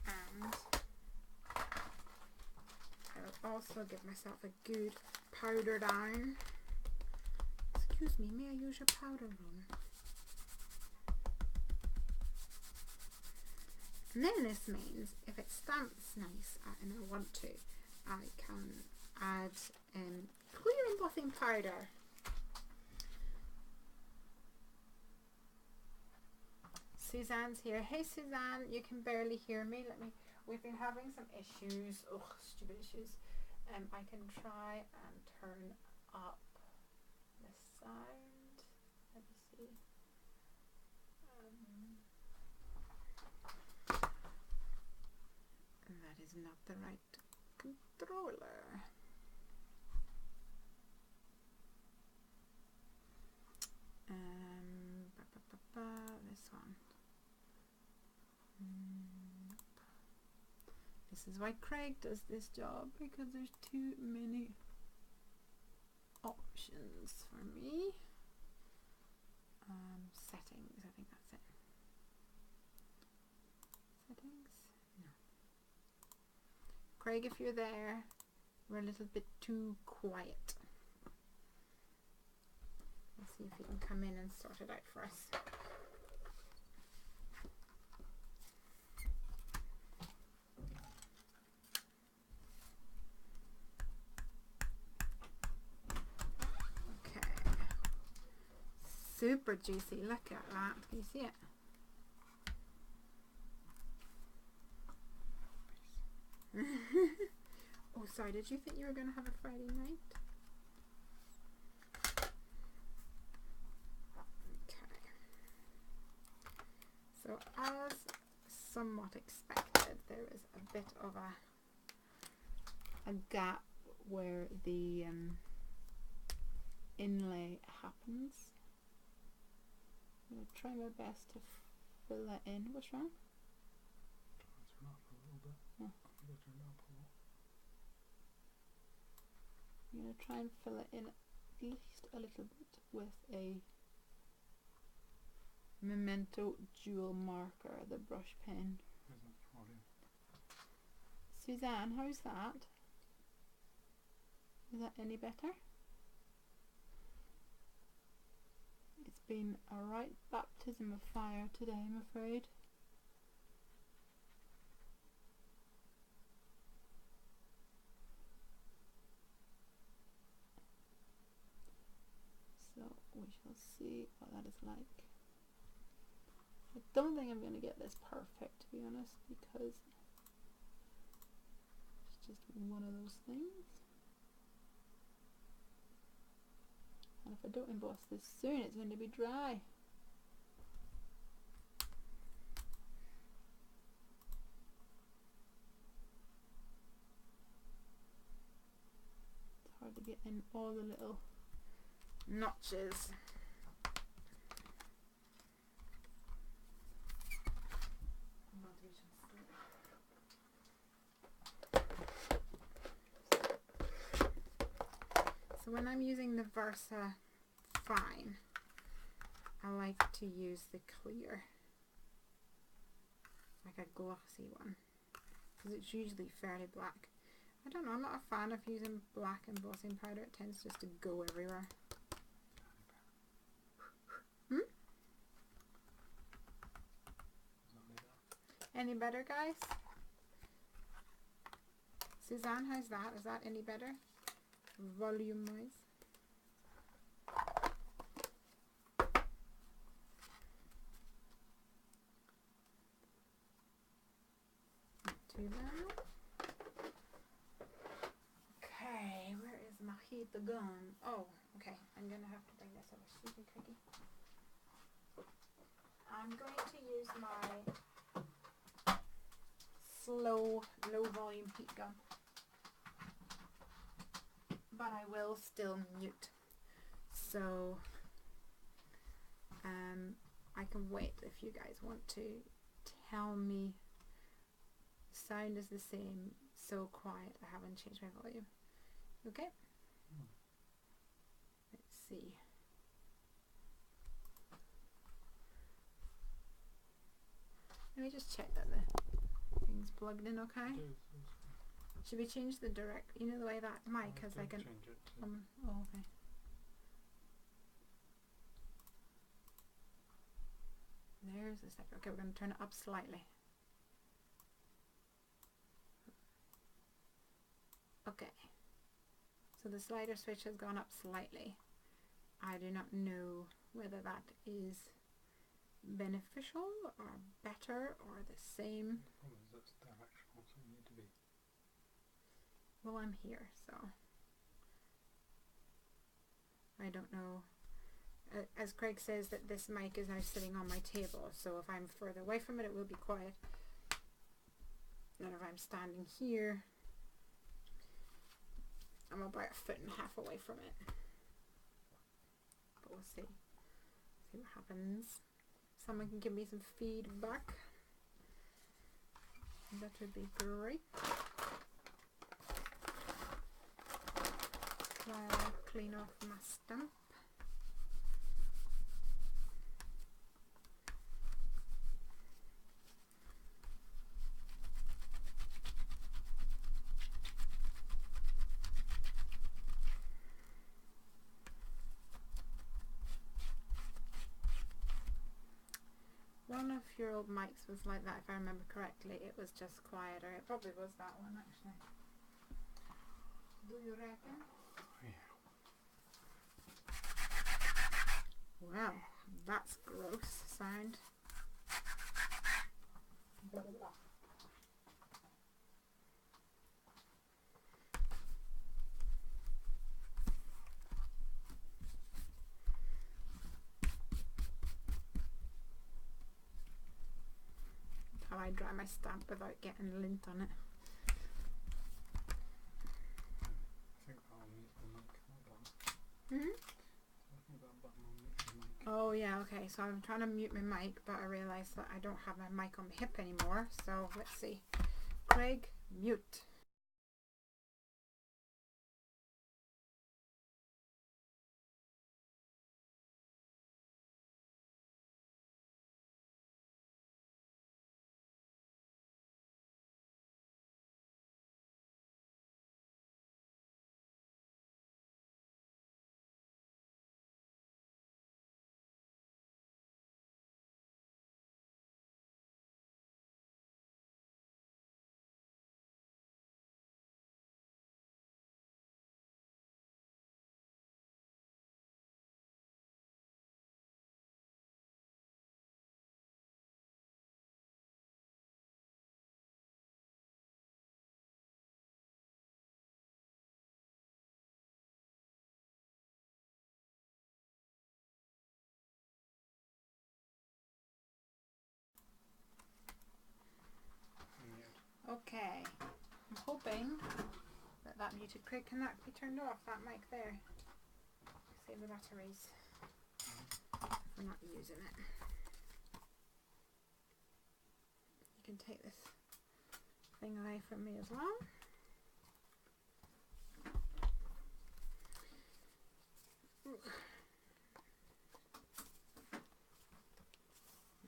And I'll also give myself a good powder down. Excuse me, may I use your powder room? And then this means if it stamps nice and I want to, I can add clear embossing powder. Suzanne's here. Hey Suzanne, you can barely hear me. We've been having some issues. Oh, stupid issues. I can try and turn up the sound. Let me see. That is not the right controller. This is why Craig does this job, because there's too many options for me. Settings, I think that's it. Settings? No. Craig, if you're there, we're a little bit too quiet. Let's see if he can come in and sort it out for us. Super juicy, look at that. Can you see it? Oh, sorry, did you think you were going to have a Friday night? Okay. So, as somewhat expected, there is a bit of a gap where the inlay happens. I'm going to try my best to fill that in. What's wrong? Turn up a little bit. Oh. I think I turned it up a little. I'm going to try and fill it in at least a little bit with a Memento Jewel marker, the brush pen. Suzanne, how's that? Is that any better? It's been a right baptism of fire today, I'm afraid. So we shall see what that is like. I don't think I'm going to get this perfect, to be honest, because it's just one of those things. And if I don't emboss this soon, it's going to be dry. It's hard to get in all the little notches. So when I'm using the Versa Fine, I like to use the clear, like a glossy one, because it's usually fairly black. I don't know, I'm not a fan of using black embossing powder. It tends just to go everywhere. Any better, guys? Suzanne, how's that? Is that any better? Volume wise. Not too bad. Okay, where is MacLeod the gun? Oh, okay. I'm gonna have to bring this over. Excuse me, Craigie. I'm going to use my slow, low volume heat gun. But I will still mute, so I can wait if you guys want to tell me the sound is the same, so quiet, I haven't changed my volume. Okay, let's see. Let me just check that the thing's plugged in okay. Should we change the direct, you know the way that mic has like an, oh okay. There's the second. Okay, we're going to turn it up slightly. Okay. So the slider switch has gone up slightly. I do not know whether that is beneficial or better or the same. The problem is that's directional, so you need to be. Well, I'm here, so I don't know. As Craig says, that this mic is now sitting on my table, so if I'm further away from it, it will be quiet. And if I'm standing here, I'm about 1.5 feet away from it. But we'll see. See what happens. Someone can give me some feedback. That would be great. While I clean off my stump. One of your old mics was like that, if I remember correctly. It was just quieter. It probably was that one, actually. Do you reckon? Yeah. Wow, that's gross sound. How I dry my stamp without getting lint on it. I think that'll mute the mic. Hold on. Hmm? I think that button will mute the mic. Oh yeah, okay, so I'm trying to mute my mic, but I realised that I don't have my mic on my hip anymore, so let's see. Craig, mute. Okay, I'm hoping that muted Craig can that be turned off, that mic there. Save the batteries if we're not using it. You can take this thing away from me as well.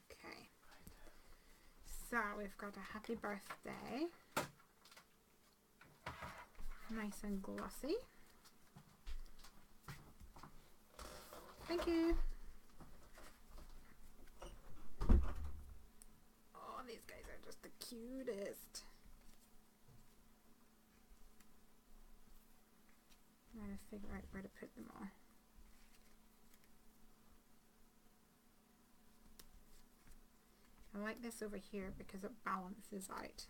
Okay. So we've got a happy birthday. Nice and glossy. Thank you. Oh, these guys are just the cutest. I'm trying to figure out where to put them all. I like this over here because it balances out. Let's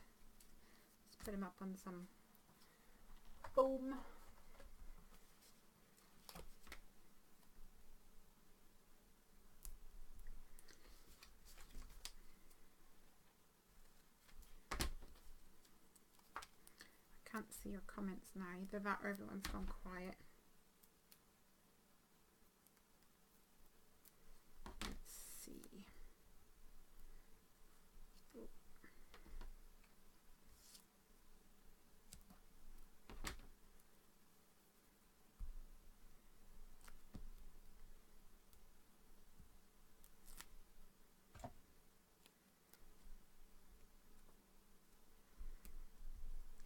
put them up on some foam. I can't see your comments now. Either that or everyone's gone quiet. Let's see.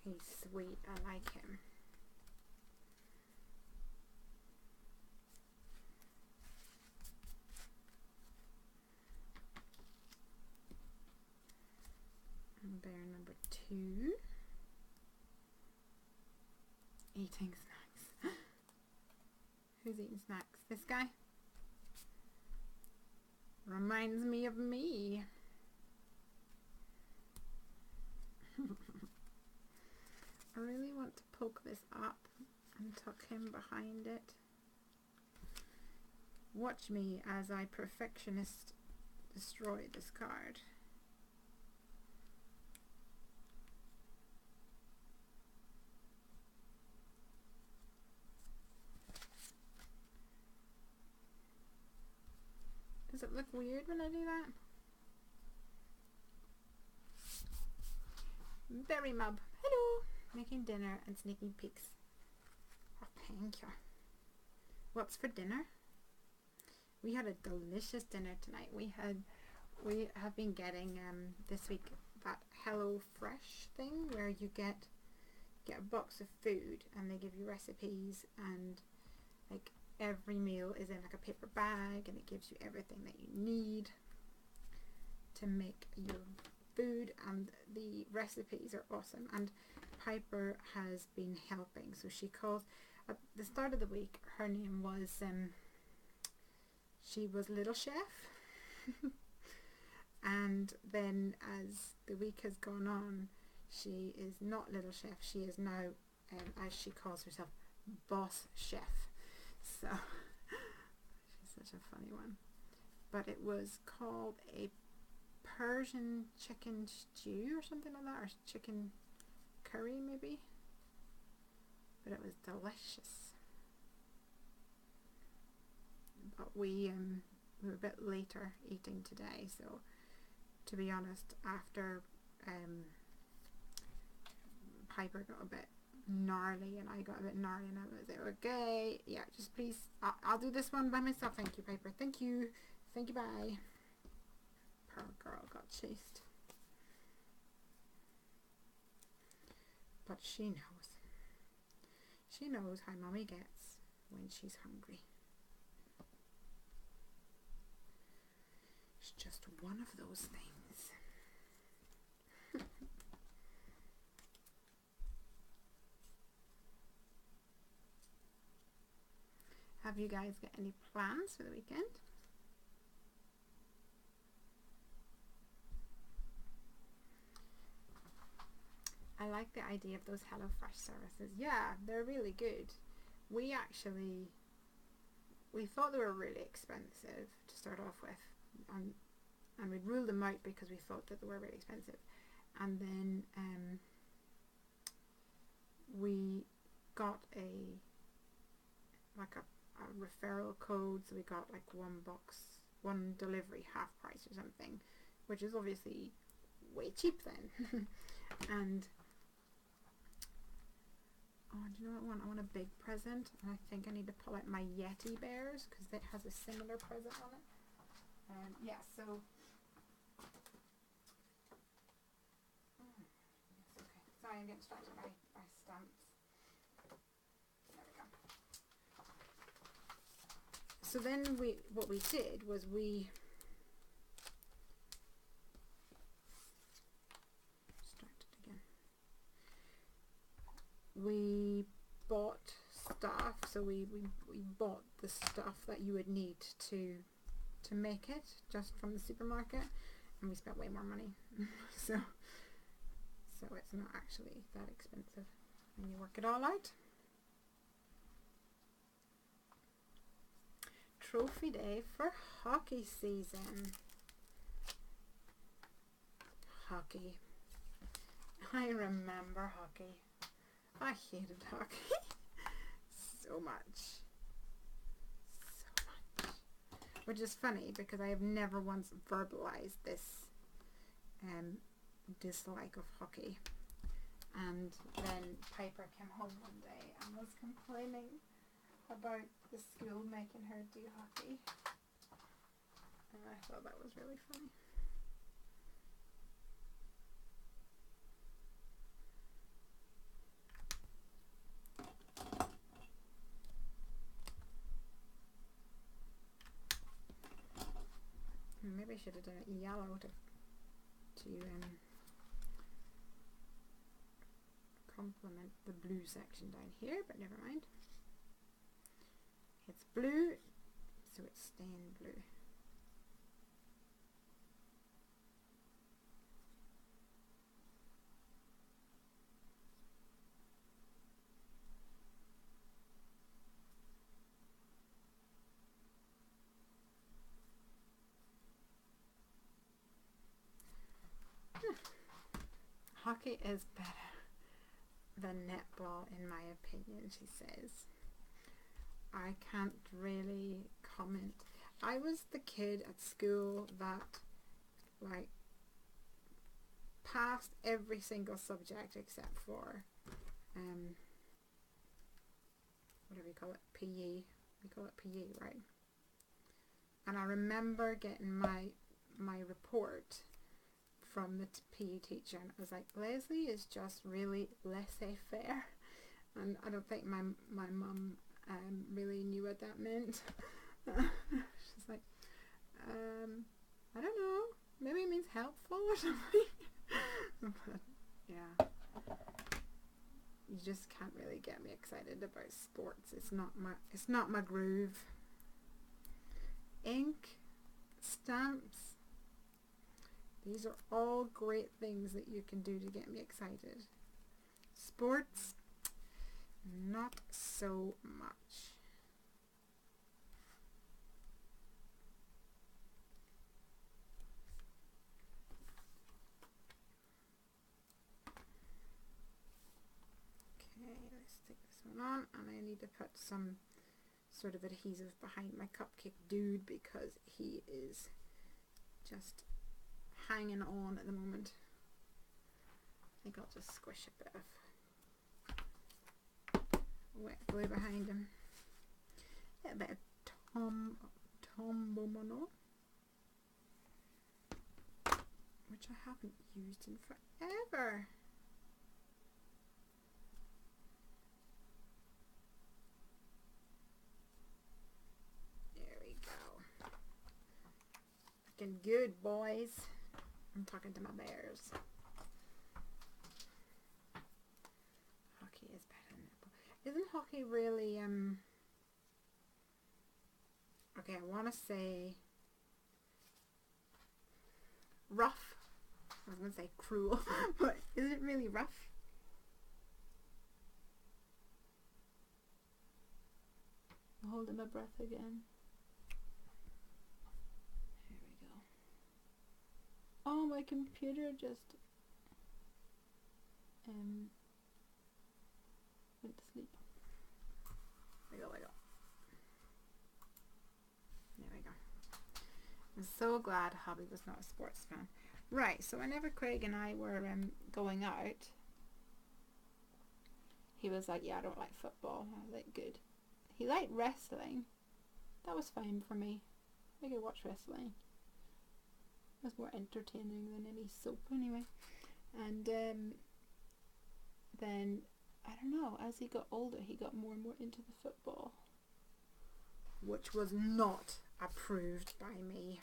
He's sweet, I like him. And bear number 2. Eating snacks. Who's eating snacks? This guy? Reminds me of me. I really want to poke this up and tuck him behind it. Watch me as I perfectionist destroy this card. Does it look weird when I do that? Berry Mub. Hello. Making dinner and sneaking peeks. Oh, thank you. What's for dinner? We had a delicious dinner tonight. We have been getting this week that Hello Fresh thing where you get a box of food and they give you recipes, and like every meal is in like a paper bag and it gives you everything that you need to make your food, and the recipes are awesome. And Piper has been helping, so she calls at the start of the week her name was she was Little Chef and then as the week has gone on, she is not Little Chef, she is now as she calls herself, Boss Chef. So she's such a funny one. But it was called a Persian chicken stew or something like that, or chicken curry maybe, but it was delicious. But we were a bit later eating today, so to be honest, after Piper got a bit gnarly and I got a bit gnarly, and I was like, okay, yeah, just please, I'll do this one by myself. Thank you, Piper. Thank you, bye. Poor girl got chased. But she knows. She knows how Mummy gets when she's hungry. It's just one of those things. Have you guys got any plans for the weekend? I like the idea of those HelloFresh services. Yeah, they're really good. We thought they were really expensive to start off with, and we'd rule them out because we thought that they were really expensive. And then we got a referral code, so we got like one delivery half price or something, which is obviously way cheap then. And oh, do you know what I want? I want a big present, and I think I need to pull out my Yeti bears because it has a similar present on it. Yeah, so yes, okay. Sorry, I'm getting distracted by stamps. There we go. So then what we did was we bought stuff. So we bought the stuff that you would need to make it just from the supermarket, and we spent way more money. so it's not actually that expensive when you work it all out. Trophy day for hockey season. Hockey. I remember hockey. I hated hockey so much. Which is funny because I have never once verbalized this dislike of hockey. And then Piper came home one day and was complaining about the school making her do hockey. And I thought that was really funny. Maybe I should have done it yellow to complement the blue section down here, but never mind. It's blue, so it's staying blue. Hockey is better than netball in my opinion, she says. I can't really comment. I was the kid at school that like passed every single subject except for what do we call it? PE. We call it PE, right? And I remember getting my report from the PE teacher, and I was like, Lesley is just really laissez-faire, and I don't think my mum really knew what that meant. She's like, I don't know, maybe it means helpful or something. But yeah, you just can't really get me excited about sports. It's not my groove. Ink, stamps, these are all great things that you can do to get me excited. Sports, not so much. Okay, let's stick this one on, and I need to put some sort of adhesive behind my cupcake dude because he is just hanging on at the moment. I think I'll just squish a bit of wet glue behind him. A bit of Tombomono, which I haven't used in forever. There we go. Looking good, boys. I'm talking to my bears. Hockey is better than netball. Isn't hockey really, okay, I want to say rough. I was going to say cruel, but is it really rough? I'm holding my breath again. Here we go. Oh, my computer just went to sleep. There we go. There we go. I'm so glad Hobby was not a sports fan. Right, so whenever Craig and I were going out, he was like, yeah, I don't like football. I was like, good. He liked wrestling. That was fine for me. I could watch wrestling. It was more entertaining than any soap anyway. And then, I don't know, as he got older, he got more and more into the football, which was not approved by me.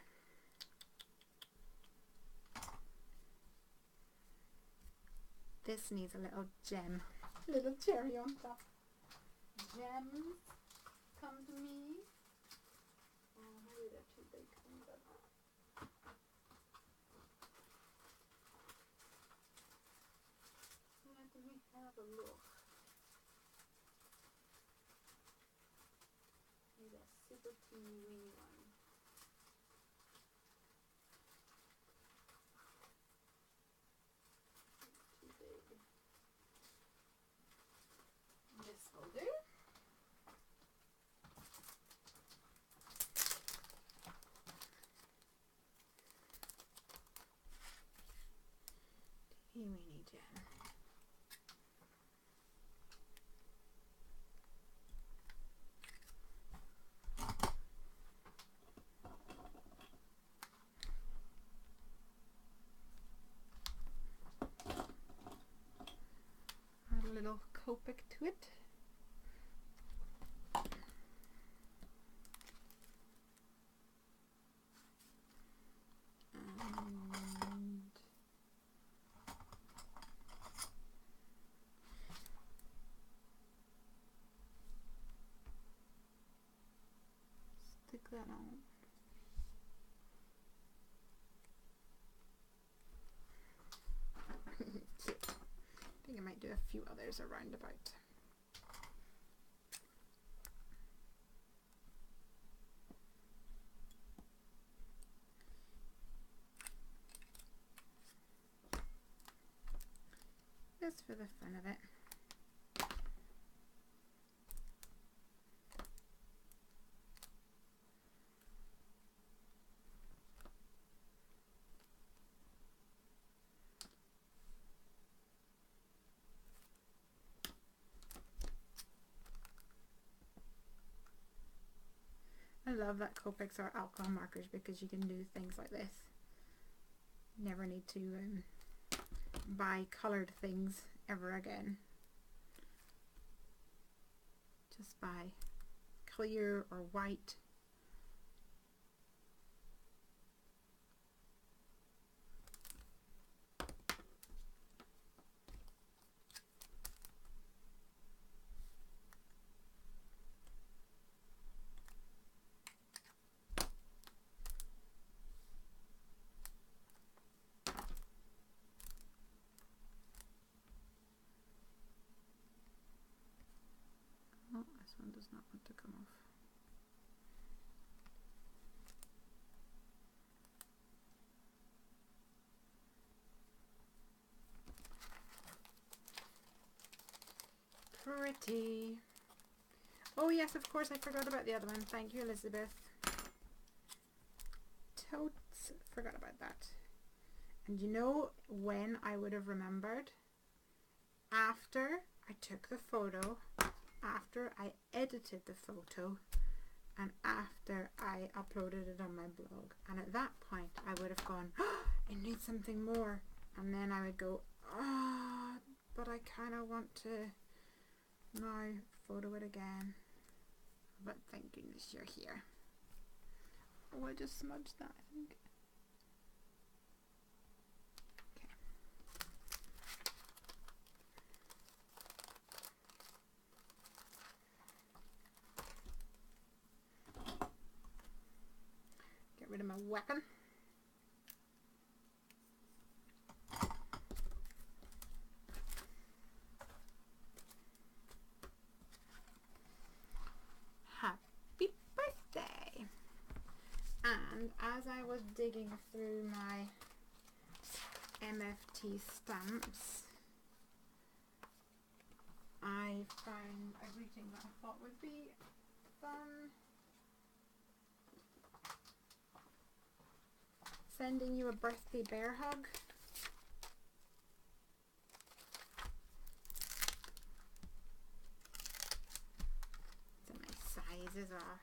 This needs a little gem. A little cherry on top. Gems, come to me. Oh, maybe they're too big. Let me have a look. Maybe a super teeny weeny one. Too big. This will do. Teeny weeny gem. Add a little Copic to it. And stick that on. Cute. I think I might do a few others around about. Just for the fun of it. I love that Copics are alcohol markers because you can do things like this. Never need to buy coloured things ever again. Just buy clear or white. Oh, this one does not want to come off. Pretty. Oh yes, of course I forgot about the other one. Thank you, Elizabeth. Totes forgot about that. And you know when I would have remembered? After I took the photo, after I edited the photo, and after I uploaded it on my blog. And at that point I would have gone, oh, it needs something more. And then I would go, oh, but I kind of want to now photo it again. But thank goodness you're here. Oh, I just smudged that, I think. Get rid of my weapon. Happy birthday! And as I was digging through my MFT stamps, I found a greeting that I thought would be fun. Sending you a birthday bear hug. It's a nice size as well.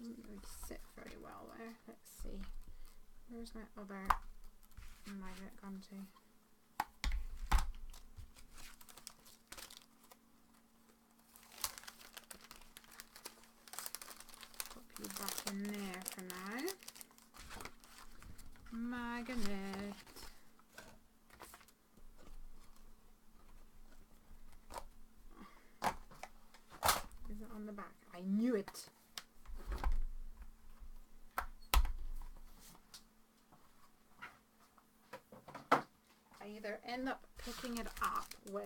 Doesn't really sit very well there. Let's see. Where's my other magnet gone to? Pop you back in there for now. Magnet. Is it on the back? I knew it. Either end up picking it up with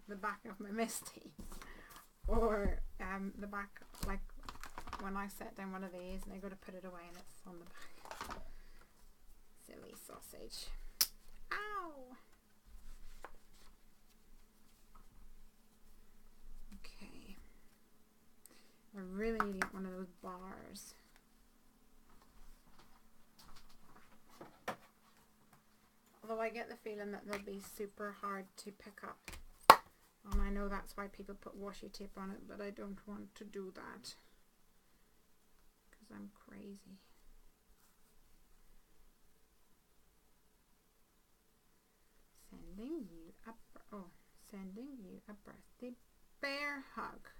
the back of my Misty, or the back, like when I set down one of these and I go to put it away and it's on the back. Silly sausage. Ow! Okay. I really need to get one of those bars. Although I get the feeling that they'll be super hard to pick up. And I know that's why people put washi tape on it, but I don't want to do that. Because I'm crazy. Sending you a birthday bear hug.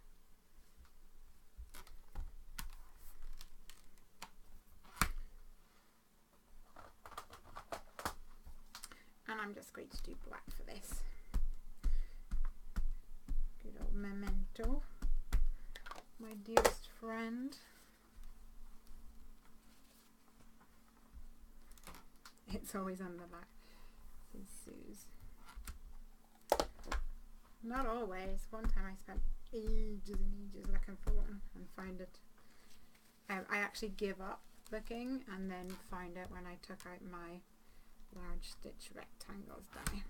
And I'm just going to do black for this. Good old memento. My dearest friend. It's always on the back. This is Sue's. Not always. One time I spent ages and ages looking for one and found it. I actually gave up looking and then found it when I took out my large stitch rectangles die.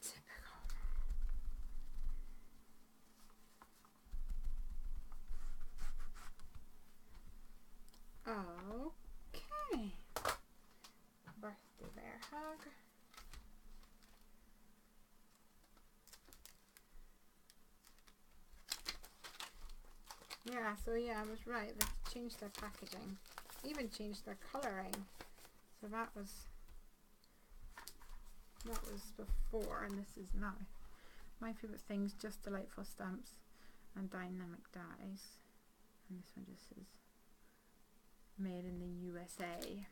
Typical. Okay. Birthday bear hug. Yeah, so yeah, I was right. They've changed their packaging. Even changed their colouring. So that was before and this is now. My favourite things, just delightful stamps and dynamic dies. And this one just says made in the USA.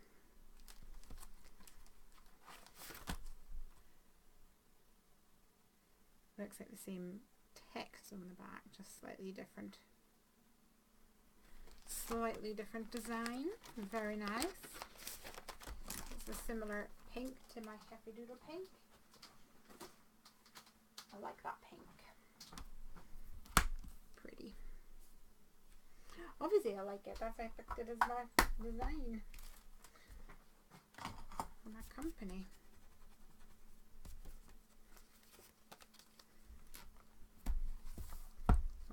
Looks like the same text on the back, just slightly different. Slightly different design. Very nice. It's a similar pink to my Heffy Doodle pink. I like that pink. Pretty. Obviously I like it. That's why I picked it as my design for my company.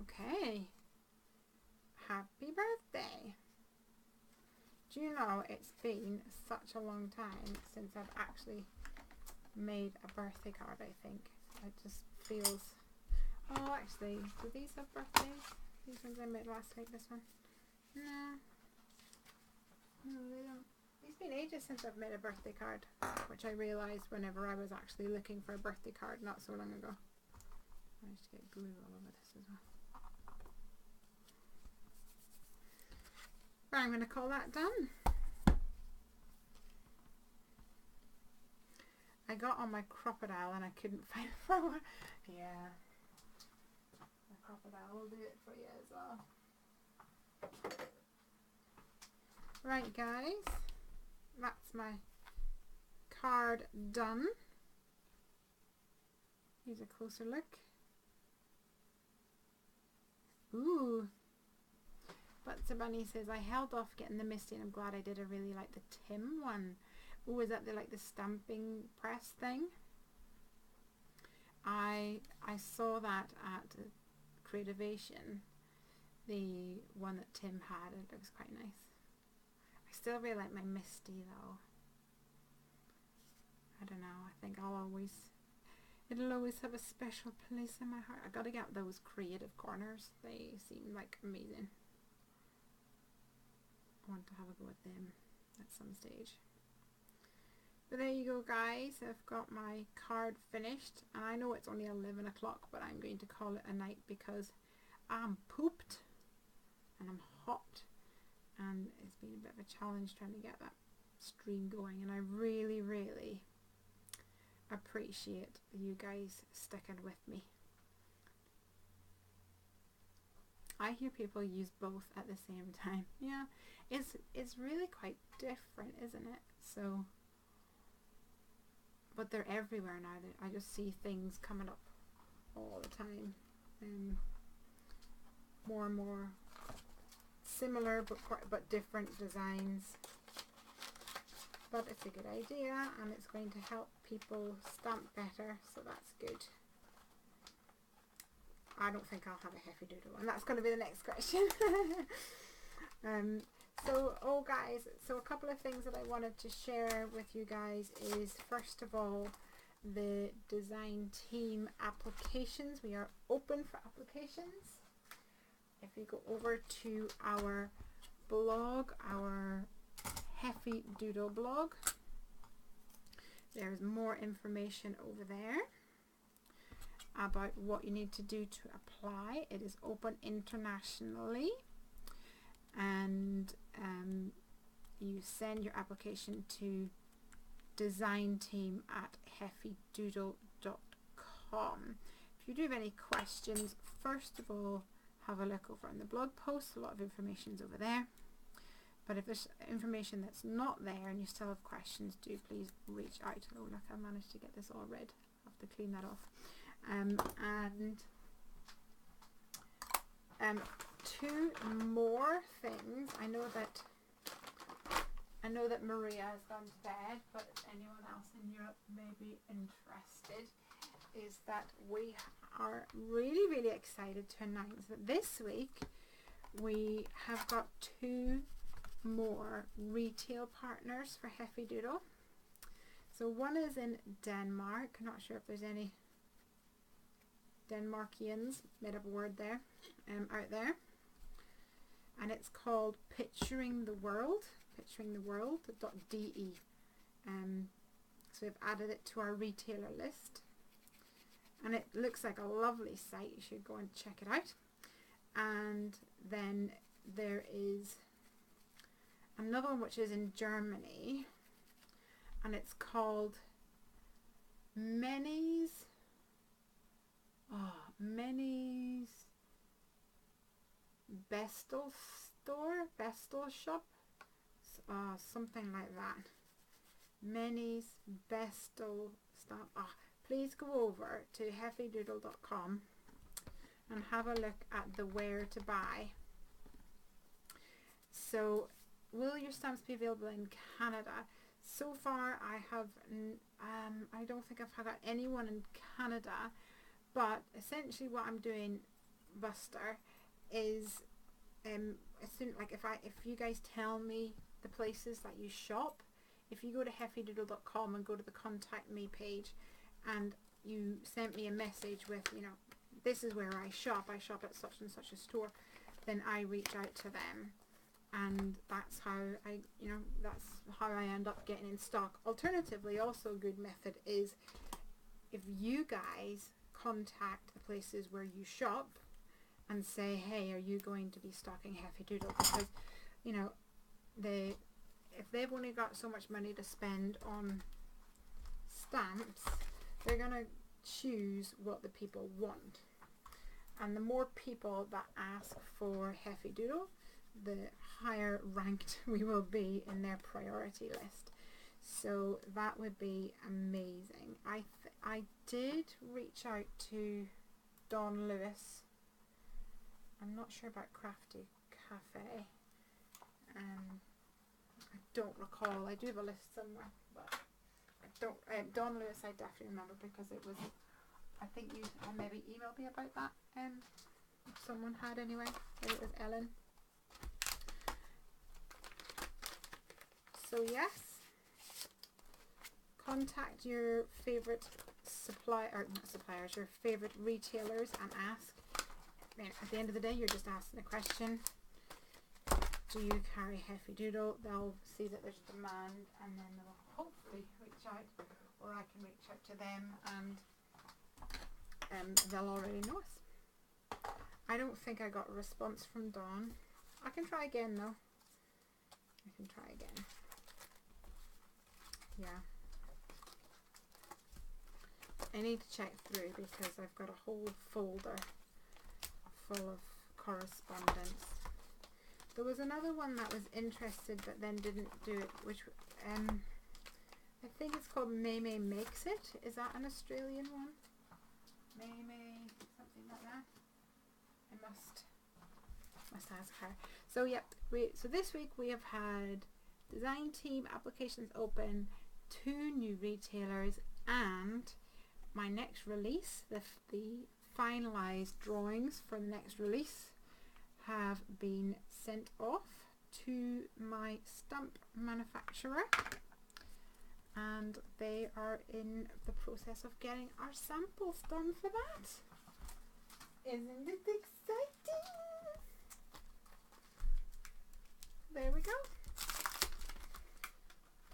Okay. Happy birthday. Do you know it's been such a long time since I've actually made a birthday card, I think. It just feels... Oh, actually, do these have birthdays? These ones I made last week, this one? No. No, they don't. It's been ages since I've made a birthday card, which I realised whenever I was actually looking for a birthday card not so long ago. I managed to get glue all over this as well. But I'm going to call that done. I got on my crocodile and I couldn't find a flower. Yeah. The crocodile will do it for you as well. Right guys, that's my card done. Here's a closer look. Ooh. But Bunny says, I held off getting the Misty and I'm glad I did. I really like the Tim one. Oh, is that the like the stamping press thing? I saw that at Creativation, the one that Tim had, and it was quite nice. I still really like my Misty though. I don't know, I think it'll always have a special place in my heart. I gotta get those creative corners. They seem like amazing. I want to have a go at them at some stage. But there you go guys, I've got my card finished and I know it's only 11 o'clock but I'm going to call it a night because I'm pooped and I'm hot and it's been a bit of a challenge trying to get that stream going, and I really appreciate you guys sticking with me. I hear people use both at the same time. Yeah, it's really quite different, isn't it? So, but they're everywhere now. I just see things coming up all the time, more and more similar but different designs. But it's a good idea and it's going to help people stamp better, so that's good. I don't think I'll have a Heffy Doodle, and that's going to be the next question. Oh guys, so a couple of things that I wanted to share with you guys is, first of all, the design team applications. We are open for applications. If you go over to our blog, our Heffy Doodle blog, there's more information over there about what you need to do to apply. It is open internationally, and you send your application to designteam@heffydoodle.com. If you do have any questions, first of all, have a look over on the blog post. A lot of information is over there. But if there's information that's not there and you still have questions, do please reach out. Oh look, I managed to get this all red. I'll have to clean that off. Two more things. I know that Maria has gone to bed, but if anyone else in Europe may be interested, is that we are really excited to announce that this week we have got 2 more retail partners for Heffy Doodle. So one is in Denmark. I'm not sure if there's any Denmarkians, made up a word there, out there. And it's called Picturing the World.de. So we've added it to our retailer list. And it looks like a lovely site. You should go and check it out. And then there is another one which is in Germany. And it's called Many's Bestel Store, Bestel Shop, something like that. Many's Bestel Stop. Please go over to heffydoodle.com and have a look at the where to buy. So, will your stamps be available in Canada? So far, I don't think I've had anyone in Canada, but essentially what I'm doing, Buster, is if you guys tell me the places that you shop, if you go to heffydoodle.com and go to the contact me page and you sent me a message with, this is where I shop at such and such a store, then I reach out to them. And that's how I end up getting in stock. Alternatively, also a good method is if you guys contact the places where you shop and say, hey, are you going to be stocking Heffy Doodle? Because, if they've only got so much money to spend on stamps, they're going to choose what the people want. And the more people that ask for Heffy Doodle, the higher ranked we will be in their priority list. So that would be amazing. I did reach out to Don Lewis. I'm not sure about Crafty Cafe. I don't recall. I do have a list somewhere, but I don't. Don Lewis, I definitely remember because it was. I think you maybe emailed me about that. Someone had anyway. Maybe it was Ellen. So yes, contact your favorite your favorite retailers and ask. At the end of the day, you're just asking a question. Do you carry Heffy Doodle? They'll see that there's a demand, and then they'll hopefully reach out, or I can reach out to them, and they'll already know us. I don't think I got a response from Dawn. I can try again though. I can try again. Yeah. I need to check through because I've got a whole folder full of correspondence. There was another one that was interested but then didn't do it, which I think it's called May Makes It. Is that an Australian one? May, something like that. I must ask her. So yep, so this week we have had design team applications open, 2 new retailers, and my next release, the finalized drawings for the next release have been sent off to my stamp manufacturer, and they are in the process of getting our samples done for that. Isn't it exciting? There we go.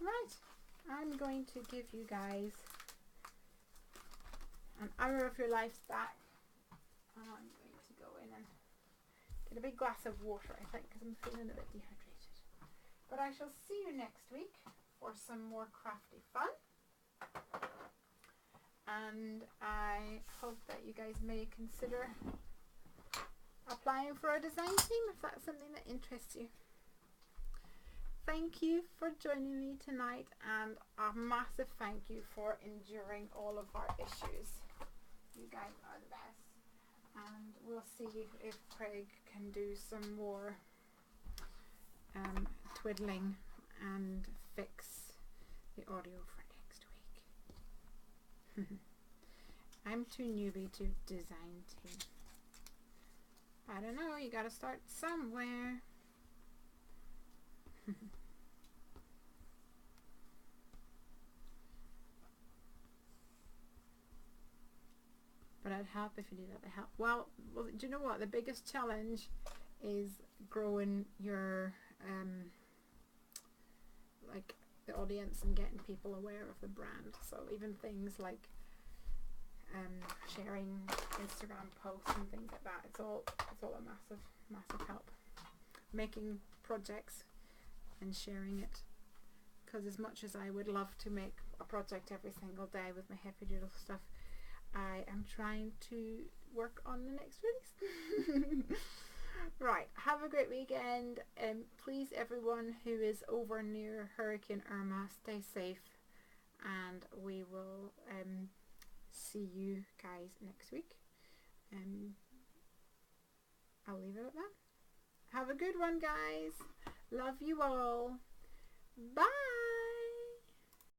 Right, I'm going to give you guys an hour of your lives back. I'm going to go in and get a big glass of water, I think, because I'm feeling a bit dehydrated. But I shall see you next week for some more crafty fun. And I hope that you guys may consider applying for our design team if that's something that interests you. Thank you for joining me tonight, and a massive thank you for enduring all of our issues. You guys are the best. And we'll see if Craig can do some more twiddling and fix the audio for next week. I'm too newbie to design team. I don't know, you gotta start somewhere. But I'd help if you need other help. Well, do you know what? The biggest challenge is growing your like the audience and getting people aware of the brand. So even things like sharing Instagram posts and things like that. It's all a massive help. Making projects and sharing it. Because as much as I would love to make a project every single day with my Heffy Doodle stuff, I am trying to work on the next release. Right, have a great weekend. Please, everyone who is over near Hurricane Irma, stay safe, and we will see you guys next week. I'll leave it at that. Have a good one, guys. Love you all. Bye.